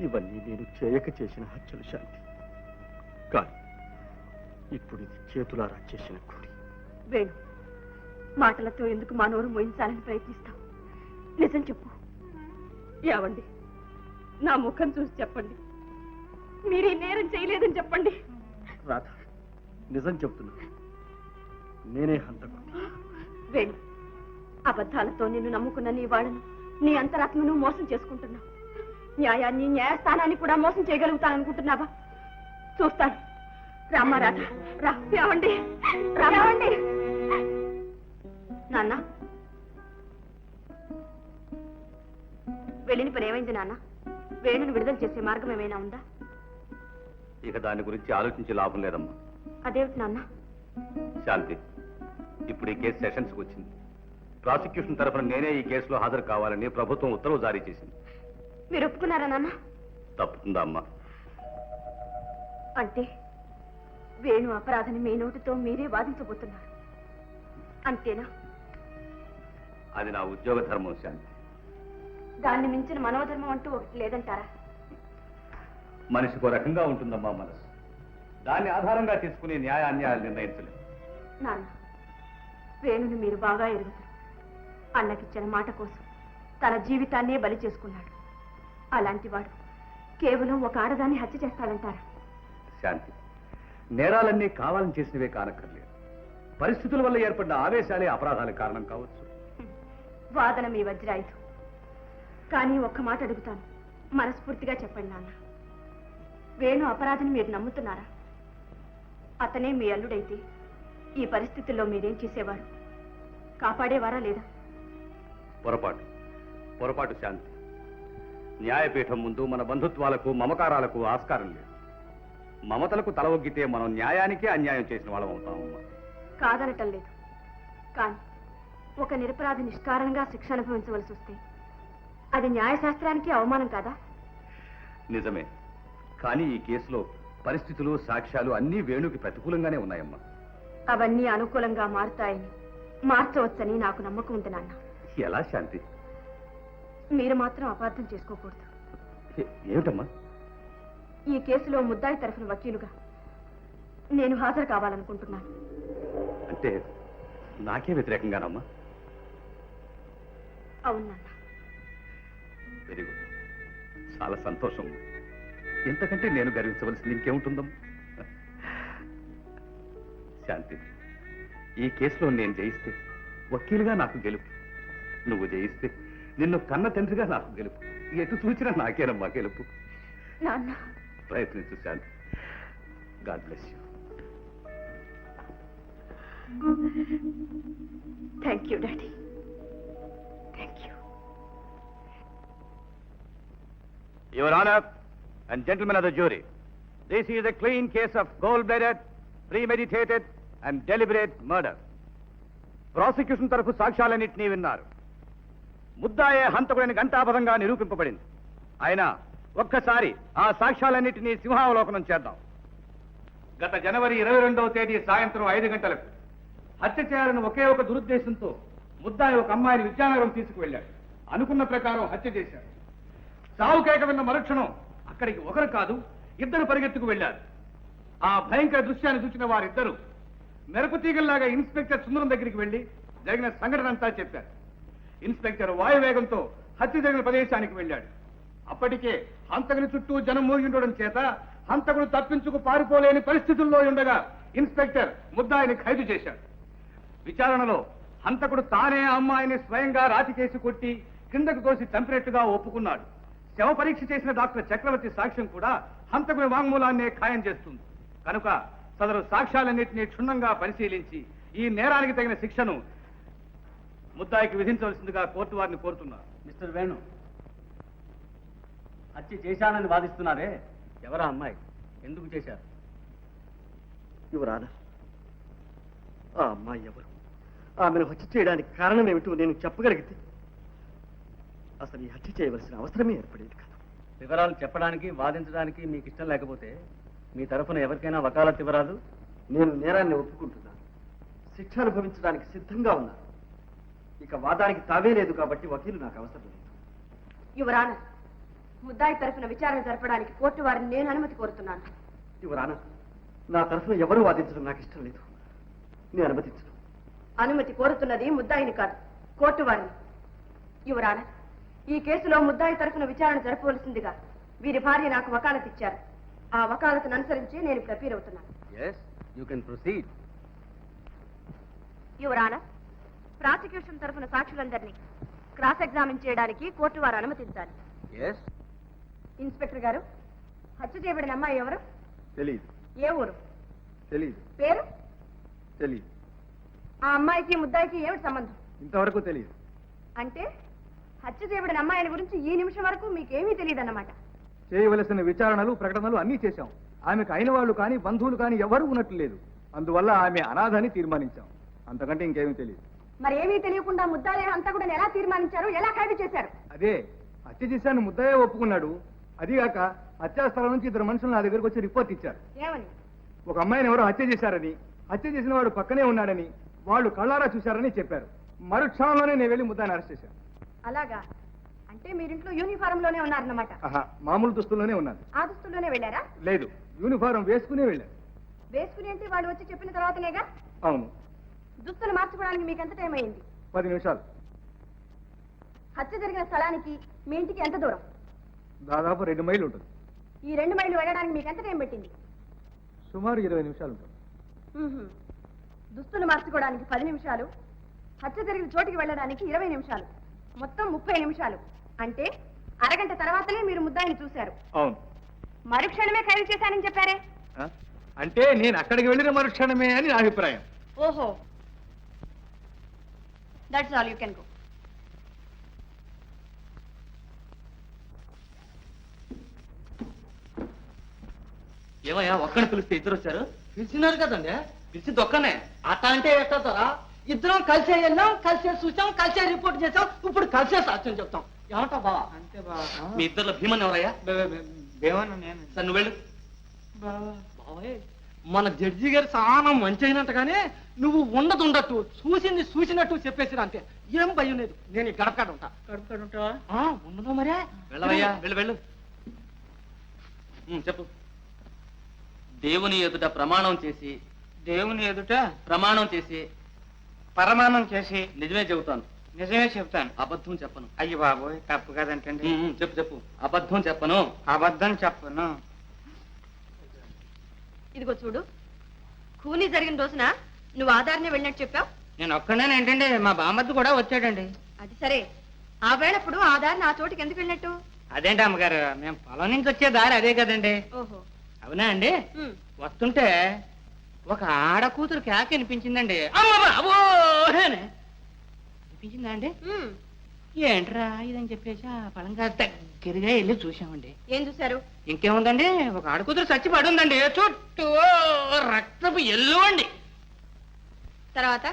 ఇవన్నీ నేను చేయక చేసిన హత్యలు శాంతి. కానీ ఇప్పుడు ఇది చేతులారా చేసిన కూడి.
వేణు మాటలతో ఎందుకు మా నోరు మోయించాలని ప్రయత్నిస్తావు? నిజం చెప్పు. ఏవండి నా ముఖం చూసి చెప్పండి. మీరు ఈ నేరం చేయలేదని చెప్పండి.
రాధ నిజం చెప్తున్నా, నేనే హంతకుడిని.
వేణు అబద్ధాలతో నిన్ను నమ్ముకున్న నీ వాళ్ళను నీ అంతరాత్మను మోసం చేసుకుంటున్నావు. న్యాయాన్ని న్యాయస్థానాన్ని కూడా మోసం చేయగలుగుతాననుకుంటున్నావా? చూస్తాను. రామారాధ రావండి రావండి. నాన్న వెళ్ళిన పని ఏమైంది నాన్న? వేణుని విడుదల చేసే మార్గం ఏమైనా ఉందా?
ఇక దాని గురించి ఆలోచించే లాభం లేదమ్మా.
అదేమిటి నాన్న?
శాంతి, ఇప్పుడు ఈ కేసు సెషన్స్కి వచ్చింది. ప్రాసిక్యూషన్ తరఫున నేనే ఈ కేసులో హాజరు కావాలని ప్రభుత్వం ఉత్తర్వు జారీ చేసింది.
మీరు ఒప్పుకున్నారా నాన్న?
తప్పుతుందా అమ్మా?
అంటే వేణు అపరాధని మీ నోటితో మీరే వాదించబోతున్నారు అంతేనా?
అది నా ఉద్యోగ ధర్మం శాంతి.
దాన్ని మించిన మనోధర్మం అంటూ ఒకటి లేదంటారా?
మనిషికో రకంగా ఉంటుందమ్మా మనసు. దాన్ని ఆధారంగా తీసుకుని న్యాయ అన్యాయాలు నిర్ణయించలేదు.
నాన్న వేణుని మీరు బాగా ఎరుగుతారు. అన్నకిచ్చిన మాట కోసం తన జీవితాన్నే బలి చేసుకున్నాడు. అలాంటి వాడు కేవలం ఒక ఆడదాన్ని హత్య చేస్తాడంటారా?
శాంతి, నేరాలన్నీ కావాలని చేసినవే కానక్కర్లేదు. పరిస్థితుల వల్ల ఏర్పడిన ఆవేశాలే అపరాధాలకు కారణం కావచ్చు.
వాదన మీ వజ్రాయుధం. కానీ ఒక్క మాట అడుగుతాను, మనస్ఫూర్తిగా చెప్పండి నాన్న. వేణు అపరాధిని మీరు నమ్ముతున్నారా? అతనే మీ అల్లుడైతే ఈ పరిస్థితుల్లో మీరేం చేసేవారు? కాపాడేవారా లేదా?
పొరపాటు శాంతి. న్యాయపీఠం ముందు మన బంధుత్వాలకు మమకారాలకు ఆస్కారం లేదు. మమతలకు తల ఒగ్గితే మనం న్యాయానికే అన్యాయం చేసిన వాళ్ళం అవుతామమ్మా.
కాదనటం లేదు, కానీ ఒక నిరపరాధి నిష్కారణంగా శిక్ష అనుభవించవలసి వస్తే అది న్యాయశాస్త్రానికి అవమానం కాదా?
నిజమే, కానీ ఈ కేసులో పరిస్థితులు సాక్ష్యాలు అన్నీ వేణుకి ప్రతికూలంగానే ఉన్నాయమ్మా.
అవన్నీ అనుకూలంగా మారుతాయని, మార్చవచ్చని నాకు నమ్మకం ఉంది నాన్న.
ఎలా శాంతి?
మీరు మాత్రం అపార్థం చేసుకోకూడదు.
ఏమిటమ్మా?
ఈ కేసులో ముద్దాయి తరఫున వకీలుగా నేను హాజరు కావాలనుకుంటున్నాను.
అంటే నాకే వ్యతిరేకంగానమ్మా?
అవును నాన్న.
వెరీ గుడ్, చాలా సంతోషం. ఇంతకంటే నేను గర్వించవలసింది ఇంకేముంటుందమ్మా? శాంతి, ఈ కేసులో నేను జయిస్తే వకీలుగా నాకు గెలుపు, నువ్వు జయిస్తే నిన్ను కన్న తండ్రిగా నాకు గెలుపు. ఎటు చూచినా నాకేనమ్మా గెలుపు.
నాన్న,
ప్రయత్నించు Shanti. God bless you.
Thank you daddy, thank you.
Your Honor and gentlemen of the jury, this is a clean case of cold-blooded, premeditated and deliberate murder. Prosecution తరఫు సాక్ష్యాలన్నింటినీ విన్నారు. ముద్దాయే హంతకుడిని ఘంటాపథంగా నిరూపింపబడింది. అయినా ఒక్కసారి ఆ సాక్ష్యాలన్నింటినీ సింహావలోకనం చేద్దాం. గత జనవరి 22వ తేదీ సాయంత్రం 5 గంటలకు హత్య చేయాలని ఒకే ఒక దురుద్దేశంతో ముద్దాయి ఒక అమ్మాయిని విద్యానగరం తీసుకువెళ్ళాడు. అనుకున్న ప్రకారం హత్య చేశాడు. సావు కేక విన్న మరుక్షణం అక్కడికి ఒకరు కాదు, ఇద్దరు పరిగెత్తుకు వెళ్లారు. ఆ భయంకర దృశ్యాన్ని చూసిన వారిద్దరూ మెరుపు తీగల్లాగా ఇన్స్పెక్టర్ సుందరం దగ్గరికి వెళ్లి జరిగిన సంఘటన అంతా చెప్పారు. ఇన్స్పెక్టర్ వాయువేగంతో హత్య జరిగిన ప్రదేశానికి వెళ్ళాడు. అప్పటికే హంతకుని చుట్టూ జనం మూగి ఉండడం చేత హంతకుడు తప్పించుకు పారిపోలేని పరిస్థితుల్లో ఉండగా ఇన్స్పెక్టర్ ముద్దాయిని ఖైదు చేశాడు. విచారణలో హంతకుడు తానే ఆ అమ్మాయిని స్వయంగా రాతికేసి కొట్టి కిందకు తోసి చంపినట్టుగా ఒప్పుకున్నాడు. శవ పరీక్ష చేసిన డాక్టర్ చక్రవర్తి సాక్ష్యం కూడా హంతకుని వాంగ్మూలాన్నే ఖాయం చేస్తుంది. కనుక సదరు సాక్ష్యాలన్నింటినీ క్షుణ్ణంగా పరిశీలించి ఈ నేరానికి తగిన శిక్షను ముద్దాయికి విధించవలసిందిగా కోర్టు వారిని కోరుతున్నారు.
మిస్టర్ వేణు, హత్య చేశానని వాదిస్తున్నారే, ఎవరా అమ్మాయి? ఎందుకు చేశారు?
యువరానా, ఆ అమ్మాయి ఎవరు? ఆమెను హత్య చేయడానికి కారణం ఏమిటో నేను చెప్పగలిగితే అసలు ఈ హత్య చేయవలసిన అవసరమే ఏర్పడేది కాదు.
వివరాలు చెప్పడానికి వాదించడానికి మీకు ఇష్టం లేకపోతే మీ తరఫున ఎవరికైనా వకాలత్ ఇవ్వరాదు?
నేను నేరాన్ని ఒప్పుకుంటున్నాను, శిక్ష అనుభవించడానికి సిద్ధంగా ఉన్నాను. ఇక వాదానికి తావే లేదు కాబట్టి వకీలు నాకు అవసరం లేదు.
యువరానా, ముద్దాయి తరఫున విచారణ జరపడానికి కోర్టు వారిని నేను అనుమతి కోరుతున్నాను.
యువరానా, నా తరఫున ఎవరు వాదించడం నాకు ఇష్టం లేదు. నేను అనుమతించను.
అనుమతి కోరుతున్నది ముద్దాయిని కాదు, కోర్టు వారిని. యువరానా, ఈ కేసులో ముద్దాయి తరఫున విచారణ జరపవలసిందిగా వీరి భార్య నాకు వకాలత్ ఇచ్చారు. ఆ వకాలతను అనుసరించి నేను ఇప్పుడు అపీల్ అవుతున్నాను.
Yes, you can proceed.
యువరానా, ప్రాసిక్యూషన్ తరఫున సాక్షులందరినీ క్రాస్ ఎగ్జామిన్ చేయడానికి కోర్టు వారు అనుమతించాలి.
ఎస్.
ఇన్స్పెక్టర్ గారు, హత్య చేయబడిన అమ్మాయి ఎవరు?
తెలీదు.
ఏ ఊరు?
తెలీదు.
పేరు?
తెలీదు.
ఆ అమ్మాయికి ముద్దాయికి ఏమిటి సంబంధం?
ఇంతవరకు తెలియదు.
అంటే హత్య చేయబడిన అమ్మాయిని గురించి ఈ నిమిషం వరకు మీకేమీ తెలియదన్నమాట.
చేయవలసిన విచారణలు ప్రకటనలు అన్నీ చేశాం. ఆమెకు అయిన వాళ్ళు కానీ బంధువులు కానీ ఎవరూ ఉన్నట్లు లేదు. అందువల్ల ఆమె అనాథని తీర్మానించాం. అంతకంటే ఇంకేమీ తెలియదు.
మరి ఏమీ తెలియకుండా ముద్దాయి హంతకుడిని ఎలా తీర్మానించారు, ఎలా ఖైదు చేశారు?
అదే హత్య చేశాను ముద్దయ్య ఒప్పుకున్నాడు. అదిగాక హత్యాస్థలం నుంచి ఇద్దరు మనుషులు నా దగ్గరకు వచ్చి రిపోర్ట్ ఇచ్చారు.
ఏమని?
ఒక అమ్మాయిని ఎవరో హత్య చేశారని, హత్య చేసిన వాడు పక్కనే ఉన్నాడని, వాళ్ళు కళ్ళారా చూశారని చెప్పారు. మరుక్షణంలోనే నేను వెళ్ళి ముద్దాయిని అరెస్ట్ చేశాను.
అలాగా? అంటే మీరింట్లో యూనిఫారం లోనే ఉన్నారన్నమాట.
మామూలు దుస్తుల్లోనే ఉన్నాను.
ఆ దుస్తుల్లోనే వెళ్ళారా?
లేదు, యూనిఫారం వేసుకునే వెళ్ళాను.
వేసుకుని అంటే వాళ్ళు వచ్చి చెప్పిన తర్వాతనేగా?
అవును.
దుస్తులు మార్చుకోవడానికి మీకు ఎంత టైం అయింది?
10 నిమిషాలు.
హత్య జరిగిన స్థలానికి మీ ఇంటికి ఎంత దూరం?
దాదాపు 2 మైళ్ళు ఉంటుంది.
ఈ 2 మైళ్ళు వెళ్ళడానికి మీకు ఎంత టైం పట్టింది?
సుమారు 20 నిమిషాలు ఉంటుంది.
దుస్తులు మార్చుకోవడానికి 10 నిమిషాలు, హత్య జరిగిన చోటికి వెళ్ళడానికి 20 నిమిషాలు, మొత్తం 30 నిమిషాలు. అంటే అరగంట తర్వాతనే మీరు ముద్దాయిని చూశారు.
అవును.
మరుక్షణమే ఖైదు చేశానని చెప్పారే?
అంటే నేను అక్కడికి వెళ్ళిన మరుక్షణమే అని నా అభిప్రాయం.
ఓహో, that's all, you can go.
ఏమయ్యా ఒక్కడిని పిలిస్తే ఇద్దరు వచ్చారు? పిలిచినారు కదండి, పిలిచి దొక్కనే. అట్ట అంటే ఎట్టారా? ఇద్దరం కలిసే వెళ్ళాం, కలిసే చూసాం, కలిసే రిపోర్ట్ చేసాం, ఇప్పుడు కలిసే సాక్ష్యం చెప్తాం. ఏమంటావు బావా? అంతే బావా. మీ ఇద్దరులో భీమన్ ఎవరయ్యా?
భీమన్న నేను.
సార్ నువ్వు వెళ్ళు. బావే, మన జడ్జి గారు చాలా మంచి అయినట్టుగానే నువ్వు ఉండదు చూసినట్టు చెప్పేసి అంతే, ఏం భయం లేదు. నేను ఈ గడపకాడ ఉంటా.
గడపకాడ ఉంటావా?
ఉండదు మరే. వెళ్ళవయ్యా, వెళ్ళు. చెప్పు. దేవుని ఎదుట ప్రమాణం చేసి,
దేవుని ఎదుట
ప్రమాణం చేసి,
పరమాణం చేసి
నిజమే చెబుతాను,
నిజమే చెప్తాను,
అబద్ధం చెప్పను.
అయ్యి బాబోయ్, తప్పు కదంటండి.
చెప్పు. అబద్ధం చెప్పను.
అబద్ధం చెప్పను.
ఇదిగో చూడు, ఖూనీ జరిగిన రోజున నువ్వు ఆధార్నే వెళ్ళినట్టు చెప్పావు.
నేను ఒక్కడేనేంటండి, మా బామ్మద్దు కూడా వచ్చాడండి.
అది సరే, ఆ వేళప్పుడు ఆధార్ నా చోటికి ఎందుకు వెళ్ళినట్టు?
అదేంటి అమ్మగారు, మేము పొలం నుంచి వచ్చే దారి అదే కదండి.
ఓహో,
అవునా అండి? వస్తుంటే ఒక ఆడ కూతురు కేక వినిపించిందండి. వినిపించిందా అండి? ఏంట్రా ఇదని చెప్పేసి ఆ పొలంగా దగ్గరగా వెళ్ళి చూసామండి.
ఏం చూశారు?
ఇంకేముందండి, ఒక ఆడ కూతురు చచ్చి పడి ఉందండి, చుట్టూ రక్తపు ఎల్లు అండి.
తర్వాత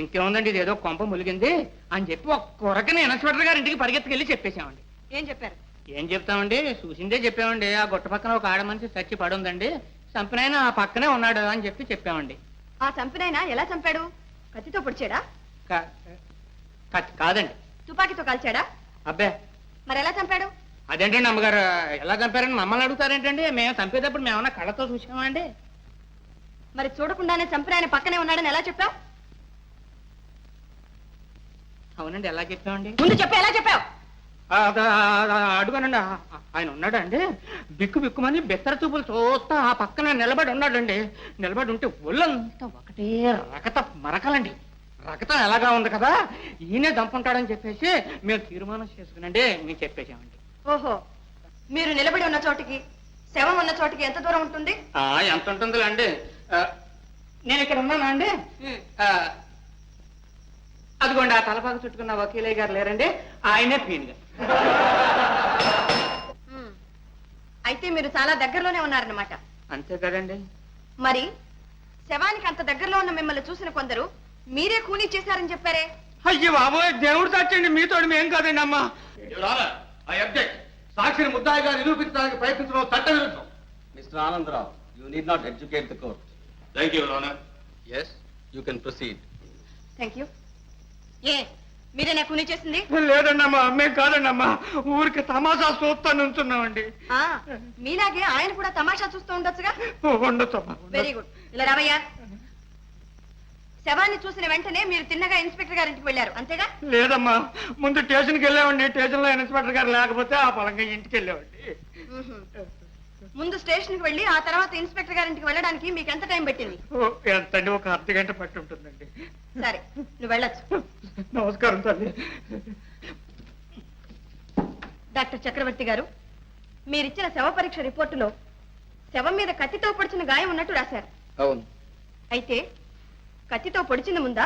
ఇంకేముందండి, ఇదేదో కొంప ములిగింది అని చెప్పి ఒక కొరకని ఇన్స్పెక్టర్ గారి ఇంటికి పరిగెత్తుకెళ్ళి చెప్పేశామండి.
ఏం చెప్పారు?
ఏం చెప్తామండి, చూసిందే చెప్పామండి. ఆ గుట్ట పక్కన ఒక ఆడ మనిషి చచ్చి పడి ఉందండి, చంపినాయన ఆ పక్కనే ఉన్నాడు అని చెప్పామండి.
ఆ చంపినైనా ఎలా చంపాడు? కత్తితో పొడిచాడా?
కాదండి.
తుపాకీతో కాల్చాడా?
అబ్బే,
మరి ఎలా చంపాడు?
అదేంటండి అమ్మగారు, ఎలా చంపారని మమ్మల్ని అడుగుతారేంటండి? మేము చంపేటప్పుడు మేమన్నా కళ్ళతో చూసామండి.
మరి చూడకుండానే చంపిన ఆయన పక్కనే ఉన్నాడని ఎలా చెప్పావు?
అవునండి, ఎలా చెప్పామండి?
ముందు చెప్పు, ఎలా చెప్పావు?
అడుగునండి, ఆయన ఉన్నాడండి, బిక్కుమని బెత్తర చూపులు చూస్తా ఆ పక్కన నిలబడి ఉన్నాడండి. నిలబడి ఉంటే ఒళ్ళంతా ఒకటే రకత మరకలండి. రకతం ఎలాగా ఉంది కదా, ఈయనే దంపుంటాడని చెప్పేసి మేము తీర్మానం చేసుకునండి మేము చెప్పేసామండి.
ఓహో, మీరు నిలబడి ఉన్న చోటికి శవం ఉన్న చోటికి ఎంత దూరం ఉంటుంది?
ఎంత ఉంటుందో అండి, నేను ఇక్కడ ఉన్నానా అండి? అదిగోండి, ఆ తలపాకు చుట్టుకున్న వకీలయ్య గారు లేరండి, ఆయనే పీన్ గారు.
అయితే మీరు చాలా దగ్గరలోనే ఉన్నారన్నమాట.
అంతే కదండి.
మరి శవానికి అంత దగ్గరలో ఉన్న మిమ్మల్ని చూసిన కొందరు మీరే ఖూనీ చేశారని చెప్పారే?
అయ్యో బాబోయ్, దేవుడు సాక్షండి, మీతో మేం కాదండి అమ్మా.
సాక్షిని ముద్దాయిగా నిరూపించడానికి ప్రయత్నించడం చట్ట విరుద్ధం. Mister Anandarao, you need not educate the court. Thank you, your honour. yes, you can proceed.
Thank you. ఏ మీరేనా ఖూనీ చేసింది?
లేదండి అమ్మా, మేం కాదండి అమ్మా, ఊరికి తమాషా చూస్తా నుంచున్నామండి.
మీలాగే ఆయన కూడా తమాషా చూస్తూ ఉండొచ్చుగా.
ఉండొచ్చు.
Very good. ఇలా రావయ్యా. శవాన్ని చూసిన వెంటనే మీరు తిన్నగా ఇన్స్పెక్టర్ గారింటికి వెళ్ళారు, అంతేగా?
లేదమ్మా, ముందు స్టేషన్కి వెళ్ళామండి, స్టేషన్ లో ఇన్స్పెక్టర్ గారు లేకపోతే ఆ పొలంగా ఇంటికి వెళ్ళామండి.
ముందు స్టేషన్ కి వెళ్ళి ఆ తర్వాత ఇన్స్పెక్టర్ గారింటికి వెళ్ళడానికి మీకు ఎంత టైం పెట్టింది?
ఎంతండి, ఒక అర్ధగంట పట్టి ఉంటుందండి.
సరే, నువ్వు వెళ్ళొచ్చు.
నమస్కారం తల్లి.
డాక్టర్ చక్రవర్తి గారు, మీరిచ్చిన శవ పరీక్ష రిపోర్టులో శవం మీద కత్తితో పొడిచిన గాయం ఉన్నట్టు రాశారు.
అవును.
అయితే కత్తితో పొడిచింది ముందా,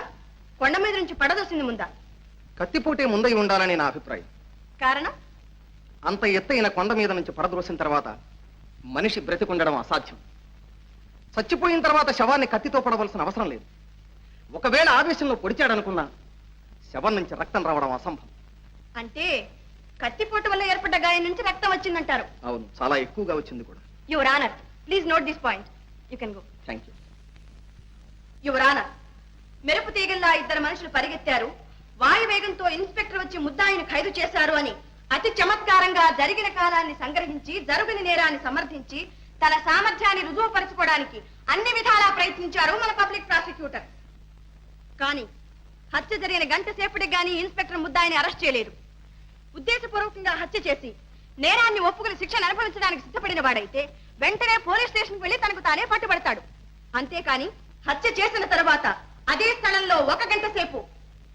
కొండ మీద నుంచి పడదోసింది ముందా?
కత్తిపోటే ముందై ఉండాలని నా అభిప్రాయం.
కారణం?
అంత ఎత్తైన కొండ మీద నుంచి పడద్రోసిన తర్వాత మనిషి బ్రతికుండడం అసాధ్యం. చచ్చిపోయిన తర్వాత శవాన్ని కత్తితో పడవలసిన అవసరం లేదు. ఒకవేళ ఆవేశంలో పొడిచాడనుకున్నా శవం నుంచి రక్తం రావడం అసంభవం.
అంటే కత్తిపోటు వల్ల ఏర్పడ్డ గాయం నుంచి రక్తం వచ్చిందంటారు?
అవును, చాలా ఎక్కువగా వచ్చింది కూడా.
Your honour, please note this point. You can go.
Thank you.
Your honour, మెరుపు తీగల్లా ఇద్దరు మనుషులు పరిగెత్తారు, వాయువేగంతో ఇన్స్పెక్టర్ వచ్చి ముద్దాయిని ఖైదు చేశారు అని అతి చమత్కారంగా జరిగిన కాలాన్ని సంగ్రహించి జరుగుని నేరాన్ని సమర్థించి తన సామర్థ్యాన్ని రుజువుపరచుకోవడానికి అన్ని విధాలా ప్రయత్నించారు మన పబ్లిక్ ప్రాసిక్యూటర్. కానీ హత్య జరిగిన గంట సేపటికి గానీ ఇన్స్పెక్టర్ ముద్దాయిని అరెస్ట్ చేయలేదు. ఉద్దేశపూర్వకంగా హత్య చేసి నేరాన్ని ఒప్పుకుని శిక్షను అనుభవించడానికి సిద్ధపడిన వాడైతే వెంటనే పోలీస్ స్టేషన్కి వెళ్లి తనకు తానే పట్టుబడతాడు. అంతేకాని హత్య చేసిన తర్వాత అదే స్థలంలో 1 గంట సేపు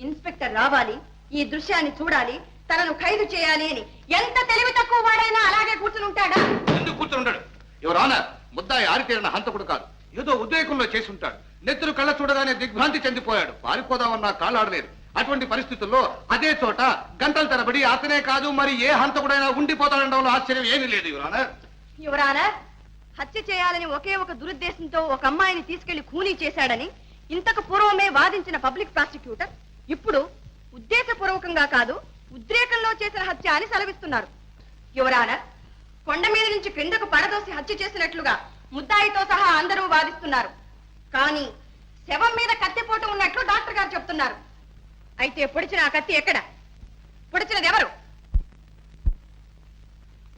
ఇన్స్పెక్టర్ రావాలి, ఈ దృశ్యాన్ని చూడాలి, తనను ఖైదు చేయాలి అని ఎంత తెలివి తక్కువ వాడైనా అలాగే కూర్చుని ఉంటాడా?
ఎందుకు కూర్చొని ఉండడు? ఎవరు ఆనర్, ముద్దాయి ఆరితేరిన హంతకుడు కాదు. ఏదో ఉద్రేకంలో చేసి ఉంటాడు. నెత్తురు కళ్ళ చూడగానే దిగ్భ్రాంతి చెందిపోయాడు. పారిపోదామన్నా కాళ్ళాడలేదు. అటువంటి పరిస్థితుల్లో అదే చోట గంటల తరబడి అతనే కాదు మరి ఏ హంతకుడైనా ఉండిపోతాడనడంలో ఆశ్చర్యం ఏమీ లేదు
యువరానా. హత్య చేయాలని ఒకే ఒక దురుద్దేశంతో ఒక అమ్మాయిని తీసుకెళ్లి ఖూనీ చేశాడని ఇంతకు పూర్వమే వాదించిన పబ్లిక్ ప్రాసిక్యూటర్ ఇప్పుడు ఉద్దేశపూర్వకంగా కాదు ఉద్రేకంలో చేసిన హత్య అని సెలవిస్తున్నారు. యువరానా, కొండ మీద నుంచి క్రిందకు పడదోసి హత్య చేసినట్లుగా ముద్దాయితో సహా అందరూ వాదిస్తున్నారు. కానీ శవం మీద కత్తిపోటు ఉన్నట్లు డాక్టర్ గారు చెప్తున్నారు. అయితే పొడిచిన ఆ కత్తి ఎక్కడ? పొడిచినది ఎవరు?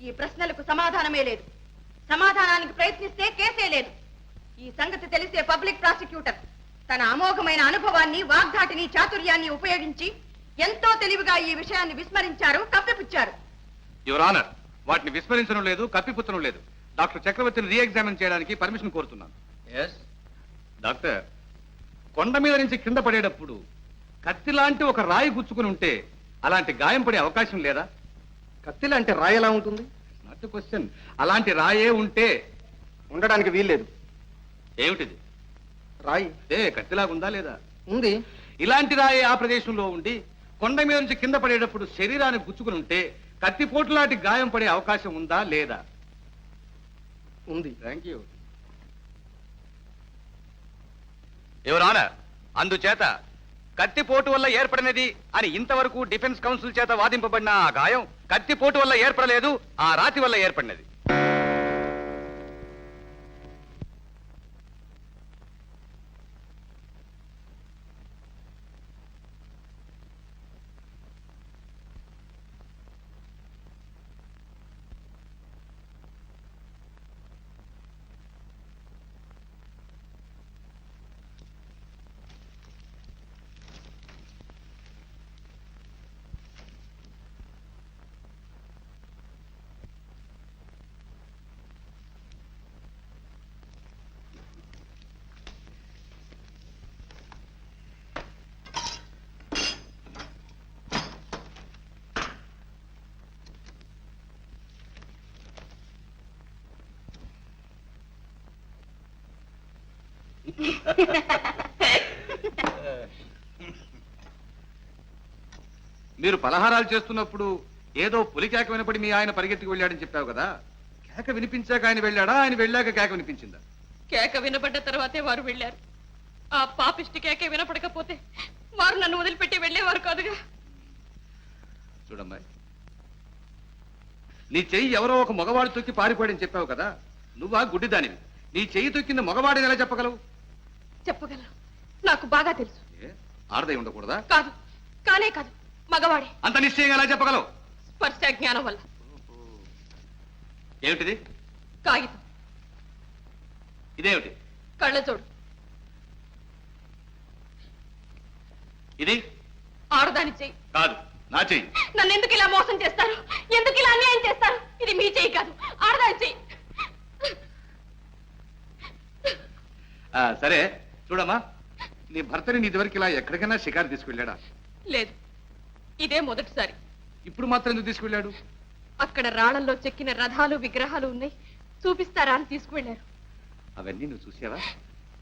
ఈ ప్రశ్నలకు సమాధానమే లేదు. సమాధానానికి ప్రయత్నిస్తే కేసే లేదు. ఈ సంగతి తెలిసే పబ్లిక్ ప్రాసిక్యూటర్ తన అమోఘమైన అనుభవాన్ని, వాగ్దాటిని, చాతుర్యాన్ని ఉపయోగించి ఎంతో తెలివిగా ఈ విషయాన్ని విస్మరించారు, కప్పిపుచ్చారు.
యువర్ ఆనర్, వాటిని విస్మరించడం లేదు, కప్పిపుచ్చడం లేదు. డాక్టర్ చక్రవర్తిని రీఎగ్జామిన్ చేయడానికి పర్మిషన్ కోరుతున్నాను. డాక్టర్, కొండ మీద నుంచి కింద పడేటప్పుడు కత్తి లాంటి ఒక రాయి గుచ్చుకుని ఉంటే అలాంటి గాయం పడే అవకాశం లేదా?
కత్తి లాంటి రాయి ఎలా ఉంటుంది?
Not question. అలాంటి రాయే ఉంటే
ఉండడానికి వీల్లేదు.
ఏమిటిది?
రాయి
కత్తిలాగుందా లేదా?
ఉంది.
ఇలాంటి రాయే ఆ ప్రదేశంలో ఉండి కొండ మీద నుంచి కింద పడేటప్పుడు శరీరాన్ని గుచ్చుకుని ఉంటే కత్తిపోటు లాంటి గాయం పడే అవకాశం ఉందా లేదా?
ఉంది.
Thank you. యువర్ ఆనర్, అందుచేత కత్తిపోటు వల్ల ఏర్పడినది అని ఇంతవరకు డిఫెన్స్ కౌన్సిల్ చేత వాదింపబడిన ఆ గాయం కత్తిపోటు వల్ల ఏర్పడలేదు, ఆ రాతి వల్ల ఏర్పడినది. మీరు పలహారాలు చేస్తున్నప్పుడు ఏదో పులి కేక వినపడి మీ ఆయన పరిగెత్తుకు వెళ్ళాడని చెప్పావు కదా. కేక వినిపించాక ఆయన వెళ్ళాడా, ఆయన వెళ్ళాక కేక వినిపించిందా?
కేక వినబడ్డ తర్వాతే వారు వెళ్ళారు. ఆ పాపిష్టి కేక వినపడకపోతే వారు నన్ను వదిలిపెట్టి వెళ్ళేవారు కాదుగా.
చూడమ్మాయి, నీ చెయ్యి ఎవరో ఒక మగవాడు తొక్కి పారిపోయాడని చెప్పావు కదా. నువ్వా గుడ్డిదానివి. నీ చెయ్యి తొక్కింది మగవాడిని ఎలా చెప్పగలవు?
చెప్పగలరు, నాకు బాగా తెలుసు.
ఆడదై ఉండకూడదా?
కాదు, కానే కాదు, మగవాడే.
అంత నిశ్చయంగా ఎలా చెప్పగలవు?
స్పర్శ జ్ఞానం వల్ల.
ఏమిటిది?
కాగితం.
ఇదేమిటి?
కళ్ళజోడు.
ఇది
ఆడదాని చెయ్యి.
కాదు, నా చెయ్యి.
నన్ను ఎందుకు ఇలా మోసం చేస్తారు? ఎందుకు ఇలా అన్యాయం చేస్తారు? ఇది మీ చెయ్యి కాదు, ఆడదాని చెయ్యి.
సరే చూడమ్మా, నీ భర్తని నీ ఇదివరకు ఇలా ఎక్కడికైనా షికారు తీసుకెళ్ళాడా?
లేదు, ఇదే మొదటిసారి.
ఇప్పుడు మాత్రం ఎందుకు తీసుకెళ్ళాడు?
అక్కడ రాళ్లలో చెక్కిన రథాలు, విగ్రహాలు ఉన్నాయి, చూపిస్తారా అని తీసుకువెళ్లారు.
అవన్నీ నువ్వు చూసావా?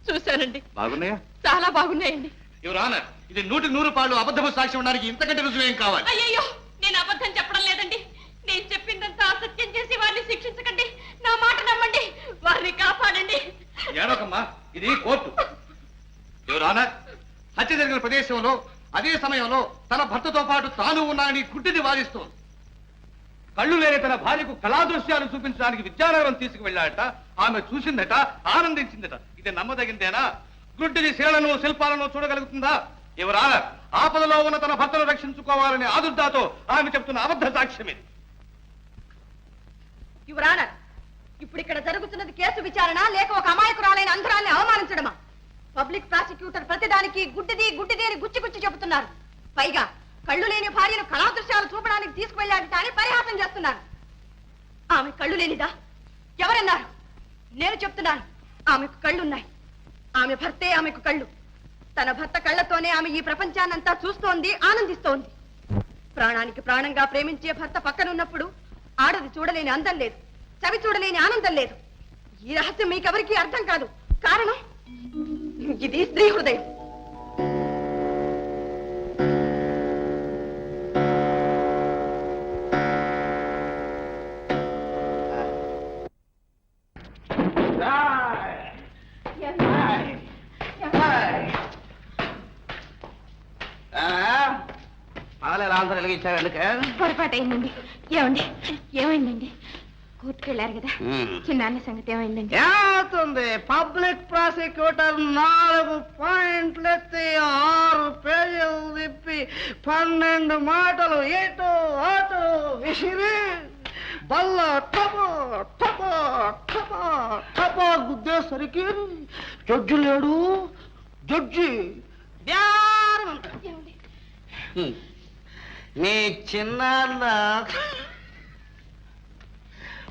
చూశానండి.
బాగున్నాయా?
చాలా బాగున్నాయండి.
యువర్ ఆనర్, ఇది 100% అబద్ధము సాక్ష్యం ఉండడానికి ఇంతకంటే రుజువు ఏం కావాలి?
అయ్యయ్యో, నేను అబద్ధం చెప్పడం లేదండి. నేను చెప్పిందంతా అసత్యం చేసి వారిని శిక్షించకండి. నా మాట నమ్మండి, వారిని కాపాడండి.
ఏడోకమ్మా, ఇది కోర్టు. యువర్ ఆనర్, హత్య జరిగిన ప్రదేశంలో అదే సమయంలో తన భర్తతో పాటు తాను ఉన్నానని గుడ్డిని వాదిస్తోంది. కళ్ళు లేని తన భార్యకు కళాదృశ్యాలు చూపించడానికి విద్యానగరం తీసుకువెళ్ళాడట. ఆమె చూసిందట, ఆనందించిందట. ఇది నమ్మదగిందేనా? గుడ్డిని శిలను, శిల్పాలను చూడగలుగుతుందా? యువర్ ఆనర్, ఆపదలో ఉన్న తన భర్తను రక్షించుకోవాలనే ఆదుర్దాతో ఆమె చెప్తున్న అబద్ధ సాక్ష్యం ఇది.
యువరానర్, ఇప్పుడు ఇక్కడ జరుగుతున్నది కేసు విచారణ లేక ఒక అమాయకురాలైన అంధరాన్ని అవమానించడమా? పబ్లిక్ ప్రాసిక్యూటర్ ప్రతిదానికి గుడ్డిది గుడ్డిది అని గుచ్చి గుచ్చి చెబుతున్నారు. పైగా కళ్ళు లేని భార్యను కళాదృశ్యాలు చూపడానికి తీసుకువెళ్ళాడట అని పరిహాసం చేస్తున్నారు. ఆమె కళ్ళు లేనిదా? ఎవరన్నారు? నేను చెప్తున్నాను, ఆమెకు కళ్ళున్నాయి. ఆమె భర్తే ఆమెకు కళ్ళు. తన భర్త కళ్ళతోనే ఆమె ఈ ప్రపంచాన్నంతా చూస్తోంది, ఆనందిస్తోంది. ప్రాణానికి ప్రాణంగా ప్రేమించే భర్త పక్కనున్నప్పుడు ఆడది చూడలేని అందం లేదు, చవి చూడలేని ఆనందం లేదు. ఈ రహస్యం మీకెవరికీ అర్థం కాదు. కారణం ఇది స్త్రీ హృదయం.
పగలే రాంతలు వెలిగించావు ఎందుకే?
పొరపాటు అయిందండి. ఏమండి, ఏమైందండి? కోర్టుకెళ్ళారు కదా, చిన్నాన్న సంగతి ఏమైందండి?
ఏమవుతుంది? పబ్లిక్ ప్రాసిక్యూటర్ 4 పాయింట్లు ఎత్తి 6 పేజీలు తిప్పి 12 మాటలు ఇటు అటు విసిరి బల్ల టపో టపో టపో టపో గుద్దేసరికి జడ్జి లేడు. జడ్జి మీ చిన్నాన్న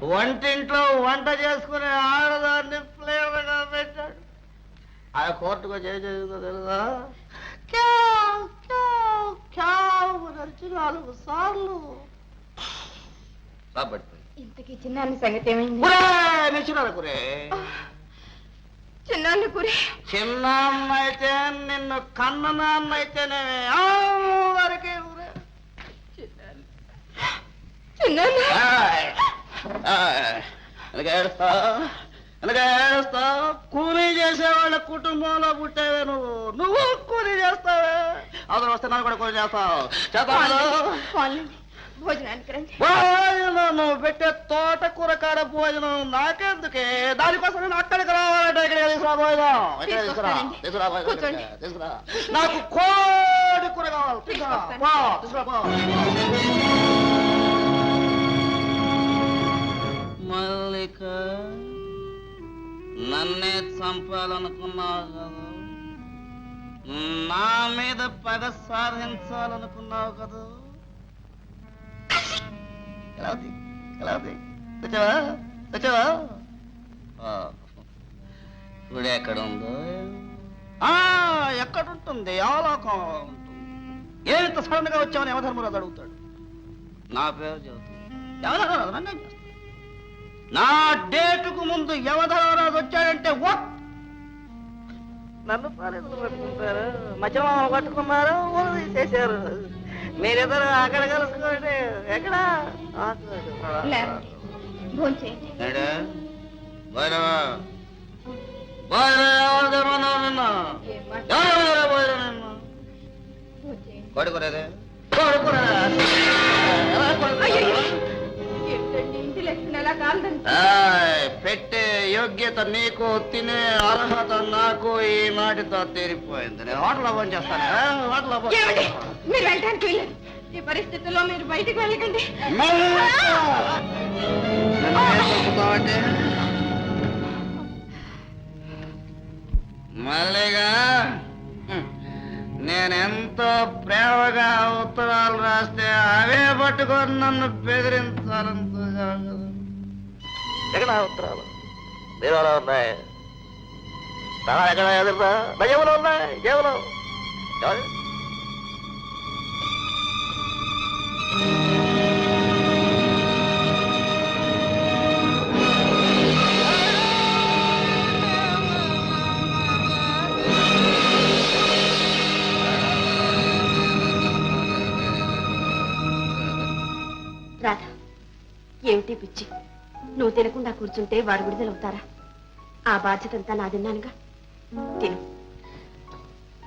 వంటింట్లో వంట చేసుకునే ఆడదాన్ని ప్లేవర్గా పెట్టాడు. ఆ కోర్టుకు చేసేదో తెలుసా? 4 సార్లు.
ఇంతకీ చిన్నాన్న సంగతి ఏమైంది? చిన్నాన్న కురే
చిన్నాన్న అయితే నిన్ను కన్న నాన్న అయితేనే అందరికీ ఏడుస్తా. కూలీ చేసేవాళ్ళ కుటుంబంలో పుట్టేవే నువ్వు కూలీ చేస్తావే. అందరూ వస్తే నన్ను కూడా కూలీ చేస్తావు.
భోజనానికి రండి.
భోజనం నువ్వు పెట్టే తోటకూర కాడ భోజనం నాకెందుకే? దానికోసం నేను అక్కడికి రావాలంటే ఇక్కడ తీసుకురా భోజనం. ఇక్కడ తీసుకురా తీసుకురా. నాకు కోడి కూర కావాలి. తీసుకురా. మల్లిక, నన్నే చంపాలనుకున్నావు కదా, నా మీద పగ సాధించాలనుకున్నావు కదా. ఇప్పుడు ఎక్కడ ఉందో? ఎక్కడుంటుంది? అవలోకం ఉంటుంది. ఏంత సడన్ గా వచ్చామని యమధర్మరాజు అడుగుతాడు. నా పేరు చెబుతాడు. యమధర్మరాజు నన్ను ఏం చేస్తాడు? నా డేటుకు ముందు యమధర్మరాజు వచ్చాడంటే నన్ను పోలీసులు పట్టుకుంటారు, మధ్యమామలు పట్టుకున్నారు, చేశారు. మీరిద్దరు అక్కడ కలుసుకోండి. ఎక్కడ? కొడుకునేదే పెట్టే యోగ్యత నీకు, తినే అర్హత నాకు ఈ నాటితో తీరిపోయింది. నేను హోటల్లో ఫోన్ చేస్తాను.
మీరు వెళ్ళడానికి వెళ్ళండి. ఈ పరిస్థితుల్లో మీరు బయటకు వెళ్ళకండి.
మల్లిగా, నేనెంతో ప్రేమగా ఉత్తరాలు రాస్తే అవే పట్టుకొని నన్ను బెదిరించాలంతో కదా. ఎక్కడ ఉత్తరాలు? బీరువాలో ఉన్నాయి. ఎక్కడ ఎదురుతా? జేబులో ఉన్నాయి. జేబులో
రాధా, ఏమిటి పిచ్చి? నువ్వు తినకుండా కూర్చుంటే వాడు విడుదలవుతారా? ఆ బాధ్యత అంతా నా తిన్నానుగా. తిను.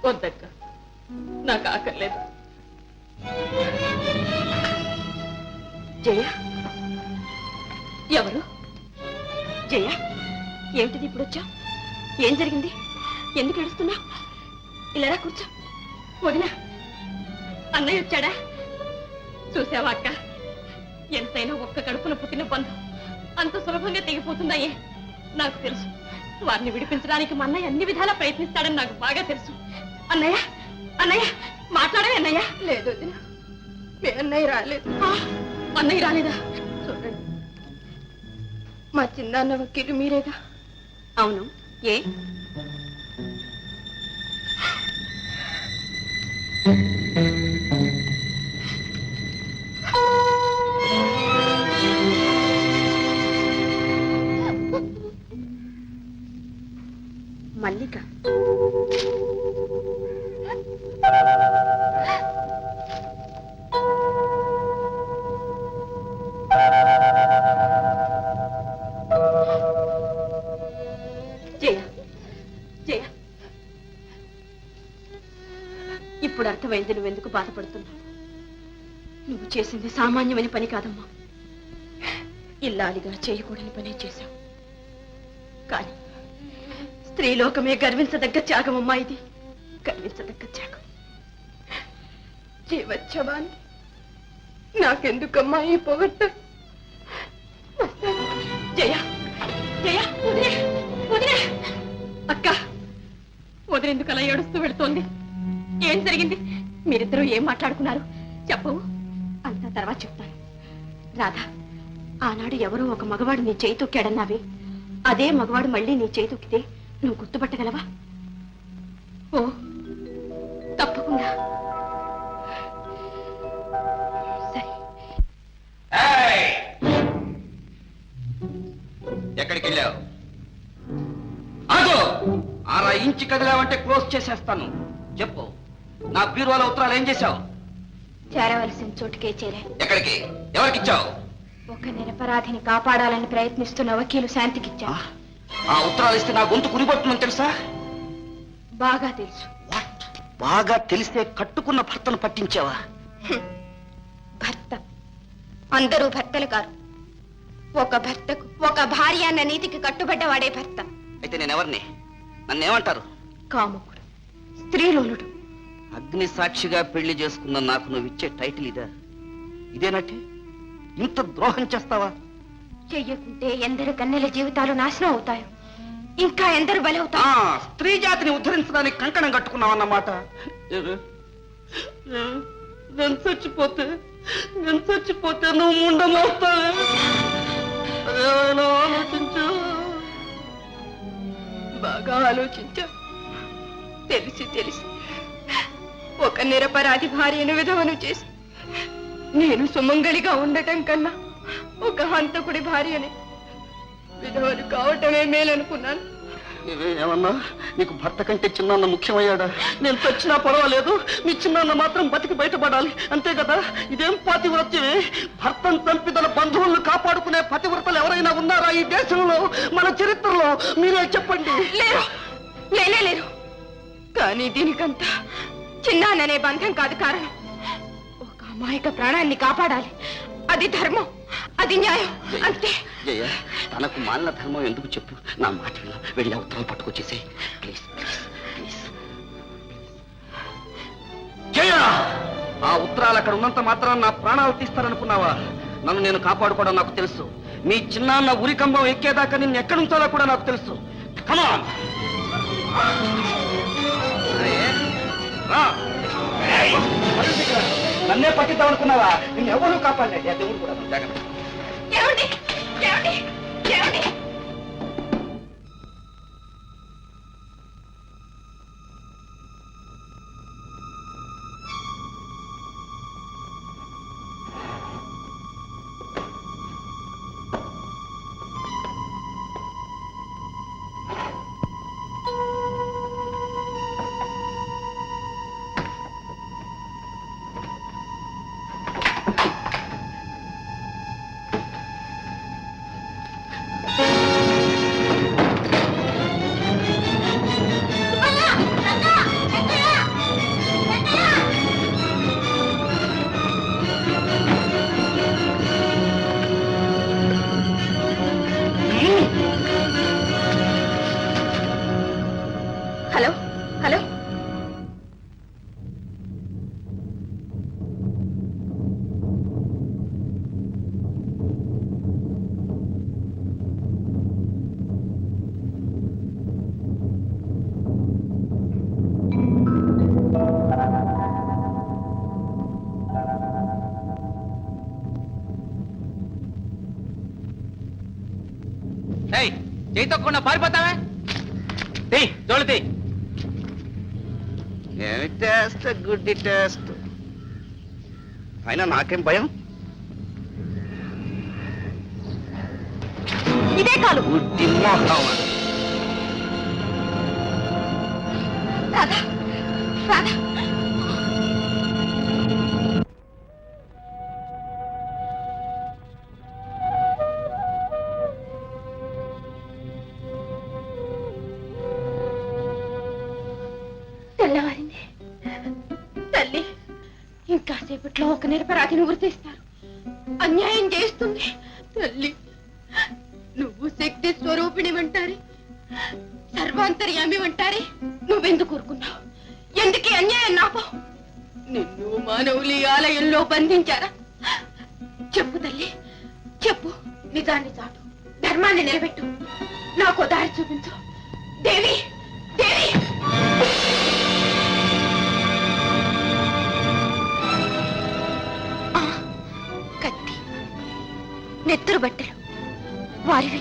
వద్దక్క, నాకు ఆకర్లేదు. జయ, ఎవరు? జయ, ఏమిటిది ఇప్పుడు వచ్చా? ఏం జరిగింది? ఎందుకు ఏడుస్తున్నావు? ఇలా కూర్చో. వదినా, అన్నయ్య వచ్చాడా? చూసావా అక్క, ఎంతైనా ఒక్క కడుపున పుట్టిన బంధం అంత సులభంగా తెగిపోతుందయ్యే. నాకు తెలుసు, వారిని విడిపించడానికి మా అన్నయ్య అన్ని విధాలా ప్రయత్నిస్తాడని నాకు బాగా తెలుసు. అన్నయ్య, అన్నయ్య మాట్లాడే. అన్నయ్య లేదు, మీ అన్నయ్య రాలేదు. అన్నయ్య రాలేదా? చూడండి, మా చిన్నాన్న వకీలు మీరేగా. అవును, ఏ? మల్లిక. జయ, జయ, ఇప్పుడు అర్థమైంది నువ్వెందుకు బాధపడుతున్నావు. నువ్వు చేసింది సామాన్యమైన పని కాదమ్మా. ఇల్లాలిగా చేయకూడని పనే చేశావు. కానీ స్త్రీలోకమే గర్వించదగ్గ త్యాగమమ్మా ఇది. గర్వించదగ్గ త్యాగం. జీవచ్చవాన్ని నాకెందుకమ్మా ఈ పొగట్ట? జయ, జయ, వదిలే, వదిలే. అక్క, వదిలేందుకు అలా ఏడుస్తూ వెళుతోంది? ఏం జరిగింది? మీరిద్దరూ ఏం మాట్లాడుకున్నారు చెప్పవు? అంతా తర్వాత చెప్తాను. రాధా, ఆనాడు ఎవరో ఒక మగవాడు నీ చేయి తొక్కాడన్నావే, అదే మగవాడు మళ్ళీ నీ చేయి తొక్కితే నువ్వు గుర్తుపట్టగలవా? ఓ, తప్పకుండా. సరే.
ఎక్కడికి వెళ్ళావు? ఆగో! 6 ఇంచు కదిలావంటే క్లోజ్ చేసేస్తాను. చెప్పు, నా బీరువాల ఉత్తరాలు ఏం చేశావు?
చేరవలసిన చోటుకే చేరా.
ఎక్కడికి? ఎవరికిచ్చావు?
ఒక నిరపరాధిని కాపాడాలని ప్రయత్నిస్తున్న వకీలు శాంతికిచ్చా.
ఆ ఉత్తరాలు ఇస్తే నా గొంతు కురిపడుతుందని తెలుసా?
బాగా తెలుసు.
బాగా తెలిస్తే కట్టుకున్న భర్తను పట్టించావా?
భర్త అందరూ భర్తలు కారు. ఒక భర్తకు ఒక భార్య అన్న నీతికి కట్టుబడ్డవాడే భర్త.
అయితే నేనెవరిని? నన్నేమంటారు?
కాముకుడు, స్త్రీలోనుడు.
అగ్ని సాక్షిగా పెళ్లి చేసుకున్న నాకు నువ్వు ఇచ్చే టైటిల్ ఇదా? ఇదేనట్టే? ఇంత ద్రోహం చేస్తావా?
చెయ్యకుంటే ఎందరు కన్నెల జీవితాలు నాశనం అవుతాయి, ఇంకా ఎందరు బలవుతారు.
స్త్రీ జాతిని ఉద్ధరించడానికి కంకణం కట్టుకున్నావన్నమాట. నేను చచ్చిపోతే నువ్వు ముండమోస్తావే. ఆలోచించు.
బాగా ఆలోచించా. తెలిసి ఒక నిరపరాధి భార్యను విధవను చేసి నేను సుమంగళిగా ఉండటం కన్నా ఒక హంతకుడి భార్యని విధవను కావటమే మేలనుకున్నాను.
ఏమన్నా, నీకు భర్త కంటే చిన్నాన్న ముఖ్యమయ్యాడా? నేను చచ్చినా పర్వాలేదు, మీ చిన్నాన్న మాత్రం బతికి బయటపడాలి, అంతే కదా? ఇదేం పాతివ్రత్యమే? భర్తను చంపి తన బంధువులను కాపాడుకునే పతివ్రతలు ఎవరైనా ఉన్నారా ఈ దేశంలో, మన చరిత్రలో? మీరే చెప్పండి.
లేరు, లేరు. కానీ దీనికంతా చిన్నాననే బంధం కాదు కారణం. ఒక అమాయక ప్రాణాన్ని కాపాడాలి, అది ధర్మం, అది న్యాయం, అంతే.
జయ, తనకు మాలిన ధర్మం ఎందుకు చెప్పు? నా మాట వెళ్ళి ఉత్తరం పట్టుకొచ్చేసే ప్లీజ్. జయ, ఆ ఉత్తరాలు అక్కడ ఉన్నంత మాత్రం నా ప్రాణాలు తీస్తారనుకున్నావా? నన్ను నేను కాపాడుకోవడం నాకు తెలుసు. మీ చిన్నాన్న ఉరికంబం ఎక్కేదాకా నిన్ను ఎక్కడి ఉంచాలో కూడా నాకు తెలుసు. కమాన్, నన్నే పట్టిద్దామనుకున్నావా? నిన్ను ఎవరు కాపాడలేదు, దేవుడు కూడా. జాగ్రత్త.
ఏమండి, ఏమండి, ఏమండి? Hello, hello.
చేయి తొక్కకుండా పారిపోతావే తీ జోలు తీ
ఏమి టెస్ట్ గుడ్డి టెస్ట్ అయినా నాకేం భయం
ఇదే కాలు.
గుడ్డి మొహం.
రాధా రాధా తెల్లవారింది. తల్లి ఇంకా సేపట్లో ఒక నిరపరాధిని గుర్తిస్తారు. అన్యాయం చేస్తుంది. తల్లి నువ్వు శక్తి స్వరూపిణి అంటారే, సర్వాంతర్యామి అంటారే, నువ్వెందుకు ఊరుకున్నావు? ఎందుకే అన్యాయం నాపో? నిన్ను మానవులు ఈ ఆలయంలో బంధించారా? చెప్పు తల్లి చెప్పు, నిజాన్ని చాటు, ధర్మాన్ని నిలబెట్టు, నాకు దారి చూపించు. దేవి దేవి కత్తి, నెత్తురు బట్టలు వారివి,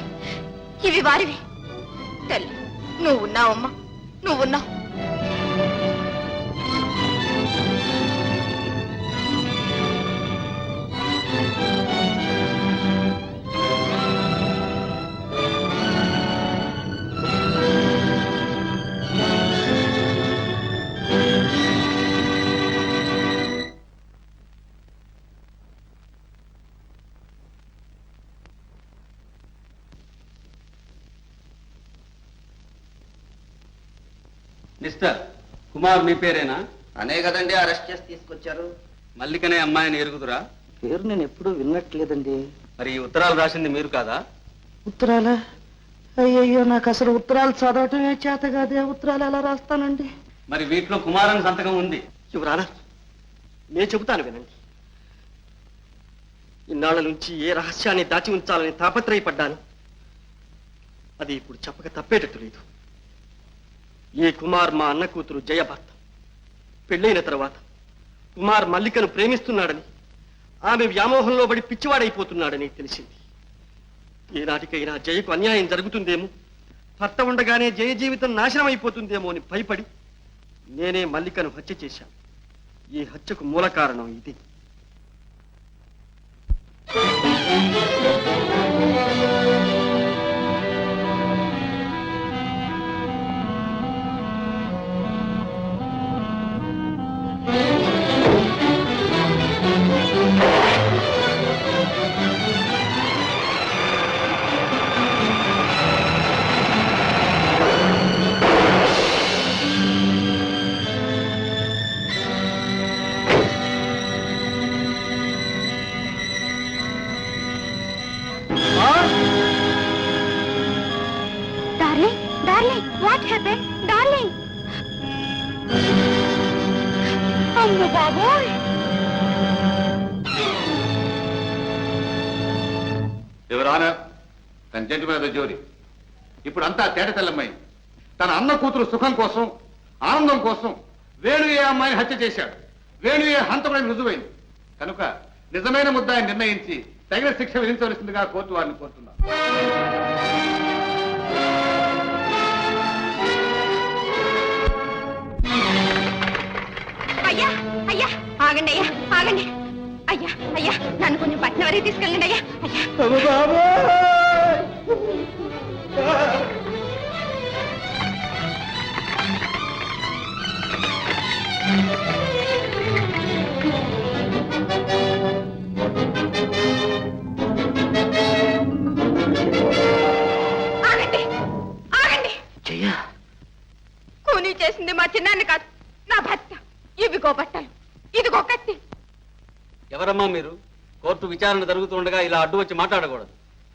ఇవి వారివి. తల్లి నువ్వున్నావమ్మా, నువ్వున్నావు.
మిస్టర్ కుమార్ మీ పేరేనా?
అనే కదండి అరెస్ట్ చేసి తీసుకొచ్చారు.
మల్లికనే అమ్మాయిని ఎరుగుదురా?
పేరు నేను ఎప్పుడూ విన్నట్లేదండి.
మరి ఈ ఉత్తరాలు రాసింది మీరు కాదా?
ఉత్తరాలా? అయ్యయ్యో, నాకు అసలు ఉత్తరాలు చదవటమే చేత కాదే. ఉత్తరాలు ఎలా రాస్తానండి?
మరి వీటిలో కుమారన్ సంతకం ఉంది.
యువరానా, నేను చెబుతాను వినండి. ఇన్నాళ్ళ నుంచి ఏ రహస్యాన్ని దాచి ఉంచాలని తాపత్రయపడ్డాను. అది ఇప్పుడు చెప్పక తప్పేటట్టు లేదు. ఈ కుమార్ మా అన్న కూతురు జయ భర్త. పెళ్ళైన తర్వాత కుమార్ మల్లికను ప్రేమిస్తున్నాడని, ఆమె వ్యామోహంలో పడి పిచ్చివాడైపోతున్నాడని తెలిసింది. ఏనాటికైనా జయకు అన్యాయం జరుగుతుందేమో, భర్త ఉండగానే జయ జీవితం నాశనం అయిపోతుందేమో అని భయపడి నేనే మల్లికను హత్య చేశాను. ఈ హత్యకు మూల కారణం ఇది.
What happened, darling? అమ్మ బాబోయ్!
ఎవరానా కంటెంట్ మీద జోరి ఇప్పుడు అంతా తేట తెల్లమ్మాయి. తన అన్న కూతురు సుఖం కోసం, ఆనందం కోసం వేణు ఏ అమ్మాయిని హత్య చేశాడు. వేణు ఏ హంతకుడని రుజువైంది కనుక నిజమైన ముద్దాయిని నిర్ణయించి తగిన శిక్ష విధించవలసిందిగా కోర్టు వారిని కోరుతున్నారు.
అయ్యా అయ్యా ఆగండి, అయ్యా ఆగండి. అయ్యా అయ్యా నన్ను కొంచెం పట్నం వరకు తీసుకెళ్ళండి అయ్యా. అయ్యా ఆగండి ఆగండి. కూనీ చేసింది మా చిన్నాన్ని కాదు, నా భర్త. ఇవిగో బట్టలు, ఇదిగో కత్తి.
ఎవరమ్మా మీరు? కోర్టు విచారణ జరుగుతుండగా ఇలా అడ్డు వచ్చి మాట్లాడకూడదు.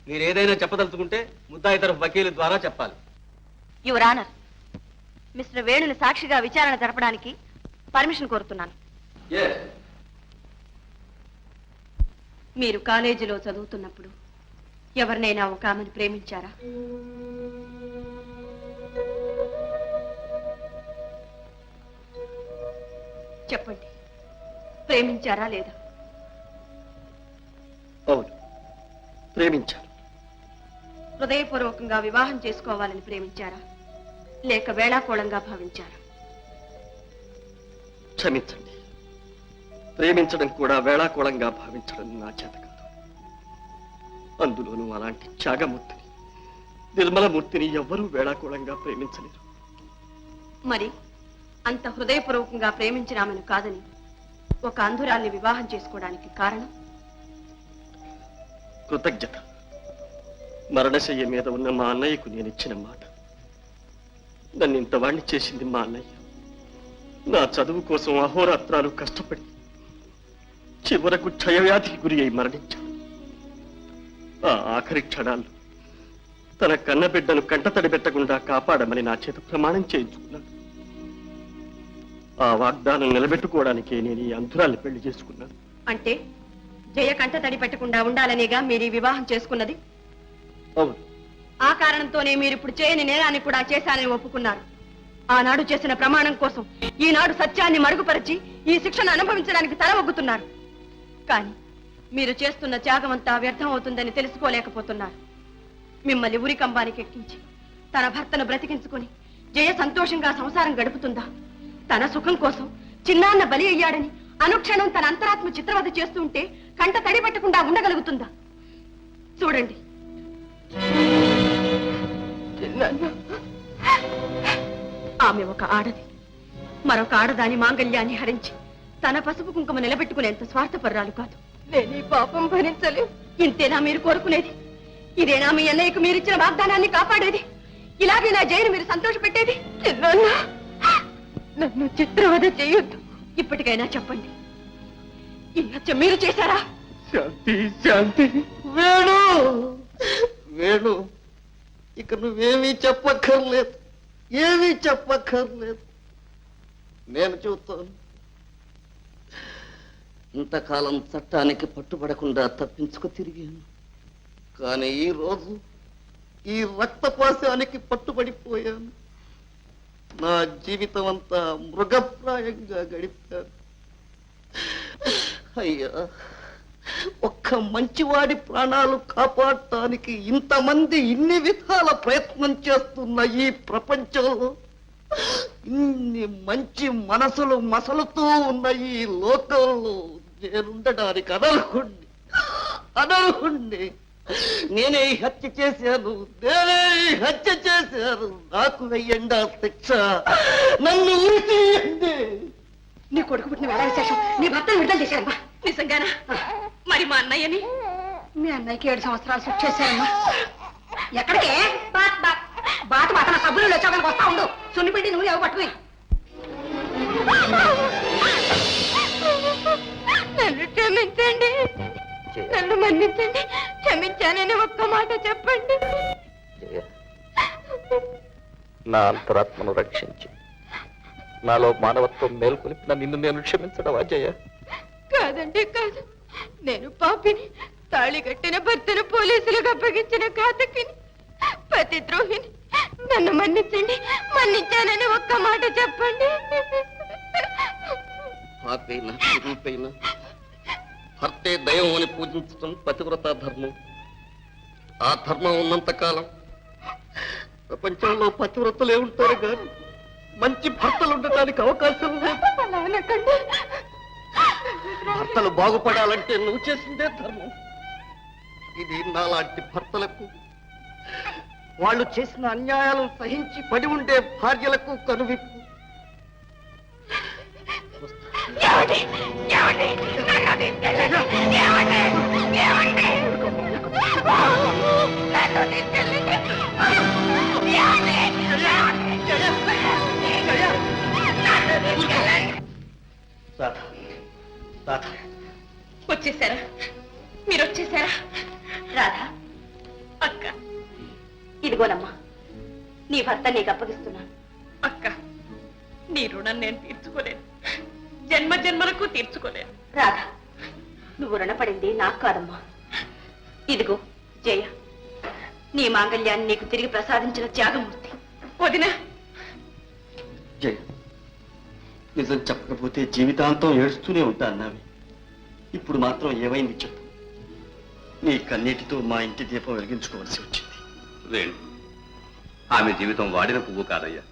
మీరు ఏదైనా చెప్పదలుచుకుంటే ముద్దాయి తరఫు వకీలు ద్వారా చెప్పాలి.
యువర్ ఆనర్, మిస్టర్ వేణుని సాక్షిగా విచారణ జరపడానికి పర్మిషన్ కోరుతున్నాను. మీరు కాలేజీలో చదువుతున్నప్పుడు ఎవరినైనా ఒక ఆమెను ప్రేమించారా? చెప్పండి, ప్రేమించారా లేదా?
అవును, ప్రేమించాను.
హృదయపూర్వకంగా వివాహం చేసుకోవాలని ప్రేమించారా లేక వేళాకోళంగా భావించారా?
క్షమించండి, ప్రేమించడం కూడా వేళాకోళంగా భావించడం నా చేత కాదు. అందులోనూ అలాంటి త్యాగమూర్తిని, నిర్మలమూర్తిని ఎవ్వరూ వేళాకోళంగా ప్రేమించలేరు.
మరి అంత హృదయపూర్వకంగా ప్రేమించిన ఆమెను కాదని ఒక అంధురాల్ని వివాహం చేసుకోవడానికి కారణం?
కృతజ్ఞత. మరణశయ్య మీద ఉన్న మా అన్నయ్యకు నేను ఇచ్చిన మాట. నన్ను ఇంతవాణ్ణి చేసింది మా అన్నయ్య. నా చదువు కోసం అహోరాత్రాలు కష్టపడి చివరకు క్షయవ్యాధికి గురి అయి మరణించాడు. ఆ ఆఖరి క్షణాల్లో తన కన్నబిడ్డను కంటతడి పెట్టకుండా కాపాడమని నా చేత ప్రమాణం చేయించుకున్నాడు. ఆ వాగ్దానం నిలబెట్టుకోవడానికే నేను ఈ అంధురాల్ని పెళ్లి చేసుకున్నాను.
అంటే జయ కంట తడి పెట్టకుండా ఉండాలనేగా మీరు ఈ వివాహం చేసుకున్నది?
అవును.
ఆ కారణంతోనే మీరు ఇప్పుడు చేయని నేరాన్ని కూడా చేశానని ఒప్పుకున్నారు. ఆనాడు చేసిన ప్రమాణం కోసం ఈనాడు సత్యాన్ని మరుగుపరిచి ఈ శిక్షను అనుభవించడానికి తల ఒగ్గుతున్నారు. కానీ మీరు చేస్తున్న త్యాగమంతా వ్యర్థం అవుతుందని తెలుసుకోలేకపోతున్నారు. మిమ్మల్ని ఉరికంబానికి ఎక్కించి తన భర్తను బ్రతికించుకుని జయ సంతోషంగా సంసారం గడుపుతుందా? తన సుఖం కోసం చిన్నాన్న బలి అయ్యాడని అనుక్షణం తన అంతరాత్మ చిత్రవద చేస్తూ ఉంటే కంట తడి పెట్టకుండా ఉండగలుగుతుందా? చూడండి, ఆమె ఒక ఆడది. మరొక ఆడదాని మాంగళ్యాన్ని హరించి తన పసుపు కుంకుమ నిలబెట్టుకునేంత స్వార్థపర్రాలు కాదు. నేను ఈ పాపం భరించలేదు. ఇంతేనా మీరు కోరుకునేది? ఇదేనా మీ అన్నయ్యకు మీరిచ్చిన వాగ్దానాన్ని కాపాడేది? ఇలాగే నా జైలు మీరు సంతోష పెట్టేది? నన్ను చిత్రవద చేయొద్దు. ఇప్పటికైనా చెప్పండి, ఈ హత్య మీరు చేశారా?
శాంతి, శాంతి. వేణు, వేణు, ఇక నువ్వేమీ చెప్పక్కర్లేదు, ఏమీ చెప్పక్కర్లేదు.
నేను చెబుతాను. ఇంతకాలం చట్టానికి పట్టుబడకుండా తప్పించుకు తిరిగాను. కానీ ఈ రోజు ఈ రక్తపాశానికి పట్టుబడిపోయాను. నా జీవితం అంతా మృగప్రాయంగా గడిపాను. అయ్యా, ఒక్క మంచివాడి ప్రాణాలు కాపాడటానికి ఇంతమంది ఇన్ని విధాల ప్రయత్నం చేస్తున్న ఈ ప్రపంచంలో, ఇన్ని మంచి మనసులు మసలుతూ ఉన్న ఈ లోకంలో నేనుండడానికి అనర్హుణ్ణి. నేనే ఈ హత్య చేశాను, నాకు వెయ్యండి ఆ శిక్ష, నన్ను ఉరి తీయండి.
నీ కొడుకు పుట్టిన వేళ విశేషం నీ భర్తను విడుదల చేశారమ్మా. నిజంగానా? మరి మా అన్నయ్యని? మీ అన్నయ్యకి 7 సంవత్సరాలు శిక్ష చేశారమ్మా. ఎక్కడికే? బాట మాత్రం సబ్బులు వచ్చాక వస్తా ఉండు. సున్నిపిండి నువ్వు ఎవరు పట్టుకుని. నన్ను క్షమించండి, నన్ను మన్నించండి. క్షమించానని ఒక్క మాట చెప్పండి.
నా అంతరాత్మను రక్షించి నాలో మానవత్వం మేల్కొలిపిన నిన్ను నేను క్షమించడం అజయ?
కాదండి, కాదు. నేను పాపిని, తాళి కట్టిన భర్తను పోలీసులకు అప్పగించిన ఘాతకిని, పతిద్రోహిని. నన్ను మన్నించండి, మన్నించానని ఒక్క మాట చెప్పండి.
పాపైనా రూపైనా భర్తే దైవం అని పూజించడం పతివ్రత ధర్మం. ఆ ధర్మం ఉన్నంత కాలం ప్రపంచంలో పతివ్రతలే ఉంటారు కానీ మంచి భర్తలు ఉండటానికి అవకాశం లేదు. భర్తలు బాగుపడాలంటే నువ్వు చేసిందే ధర్మం. ఇది నాలాంటి భర్తలకు, వాళ్ళు చేసిన అన్యాయాలను సహించి పడి ఉండే భార్యలకు కనువిప్పు.
వచ్చేసారా? మీరు వచ్చేసారా? రాధా, అక్క, ఇదిగోనమ్మా నీ భర్త నీకు అప్పగిస్తున్నాను. అక్క, నీ రుణం నేను తీర్చుకోలేను, జన్మ జన్మలకు తీర్చుకోలేను. రాధా, నువ్వు రుణపడింది నాకు కాదమ్మా. ఇదిగో జయ, నీ మాంగళ్యాన్ని నీకు తిరిగి ప్రసాదించిన త్యాగమూర్తి. వదినా,
జయ, నిజం చెప్పకపోతే జీవితాంతం ఏడుస్తూనే ఉంటాన్నావి. ఇప్పుడు మాత్రం ఏమైంది చెప్పు. నీ కన్నీటితో మా ఇంటి దీపం వెలిగించుకోవాల్సి వచ్చింది.
వేణు, ఆమె జీవితం వాడిన పువ్వు కాదయ్యా.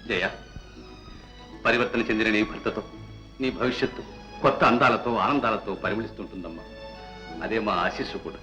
జయ, పరివర్తన చెందిన నీ భర్తతో నీ భవిష్యత్తు కొత్త అందాలతో ఆనందాలతో పరిమళిస్తుంటుందమ్మా. అదే మా ఆశీస్సు కూడా.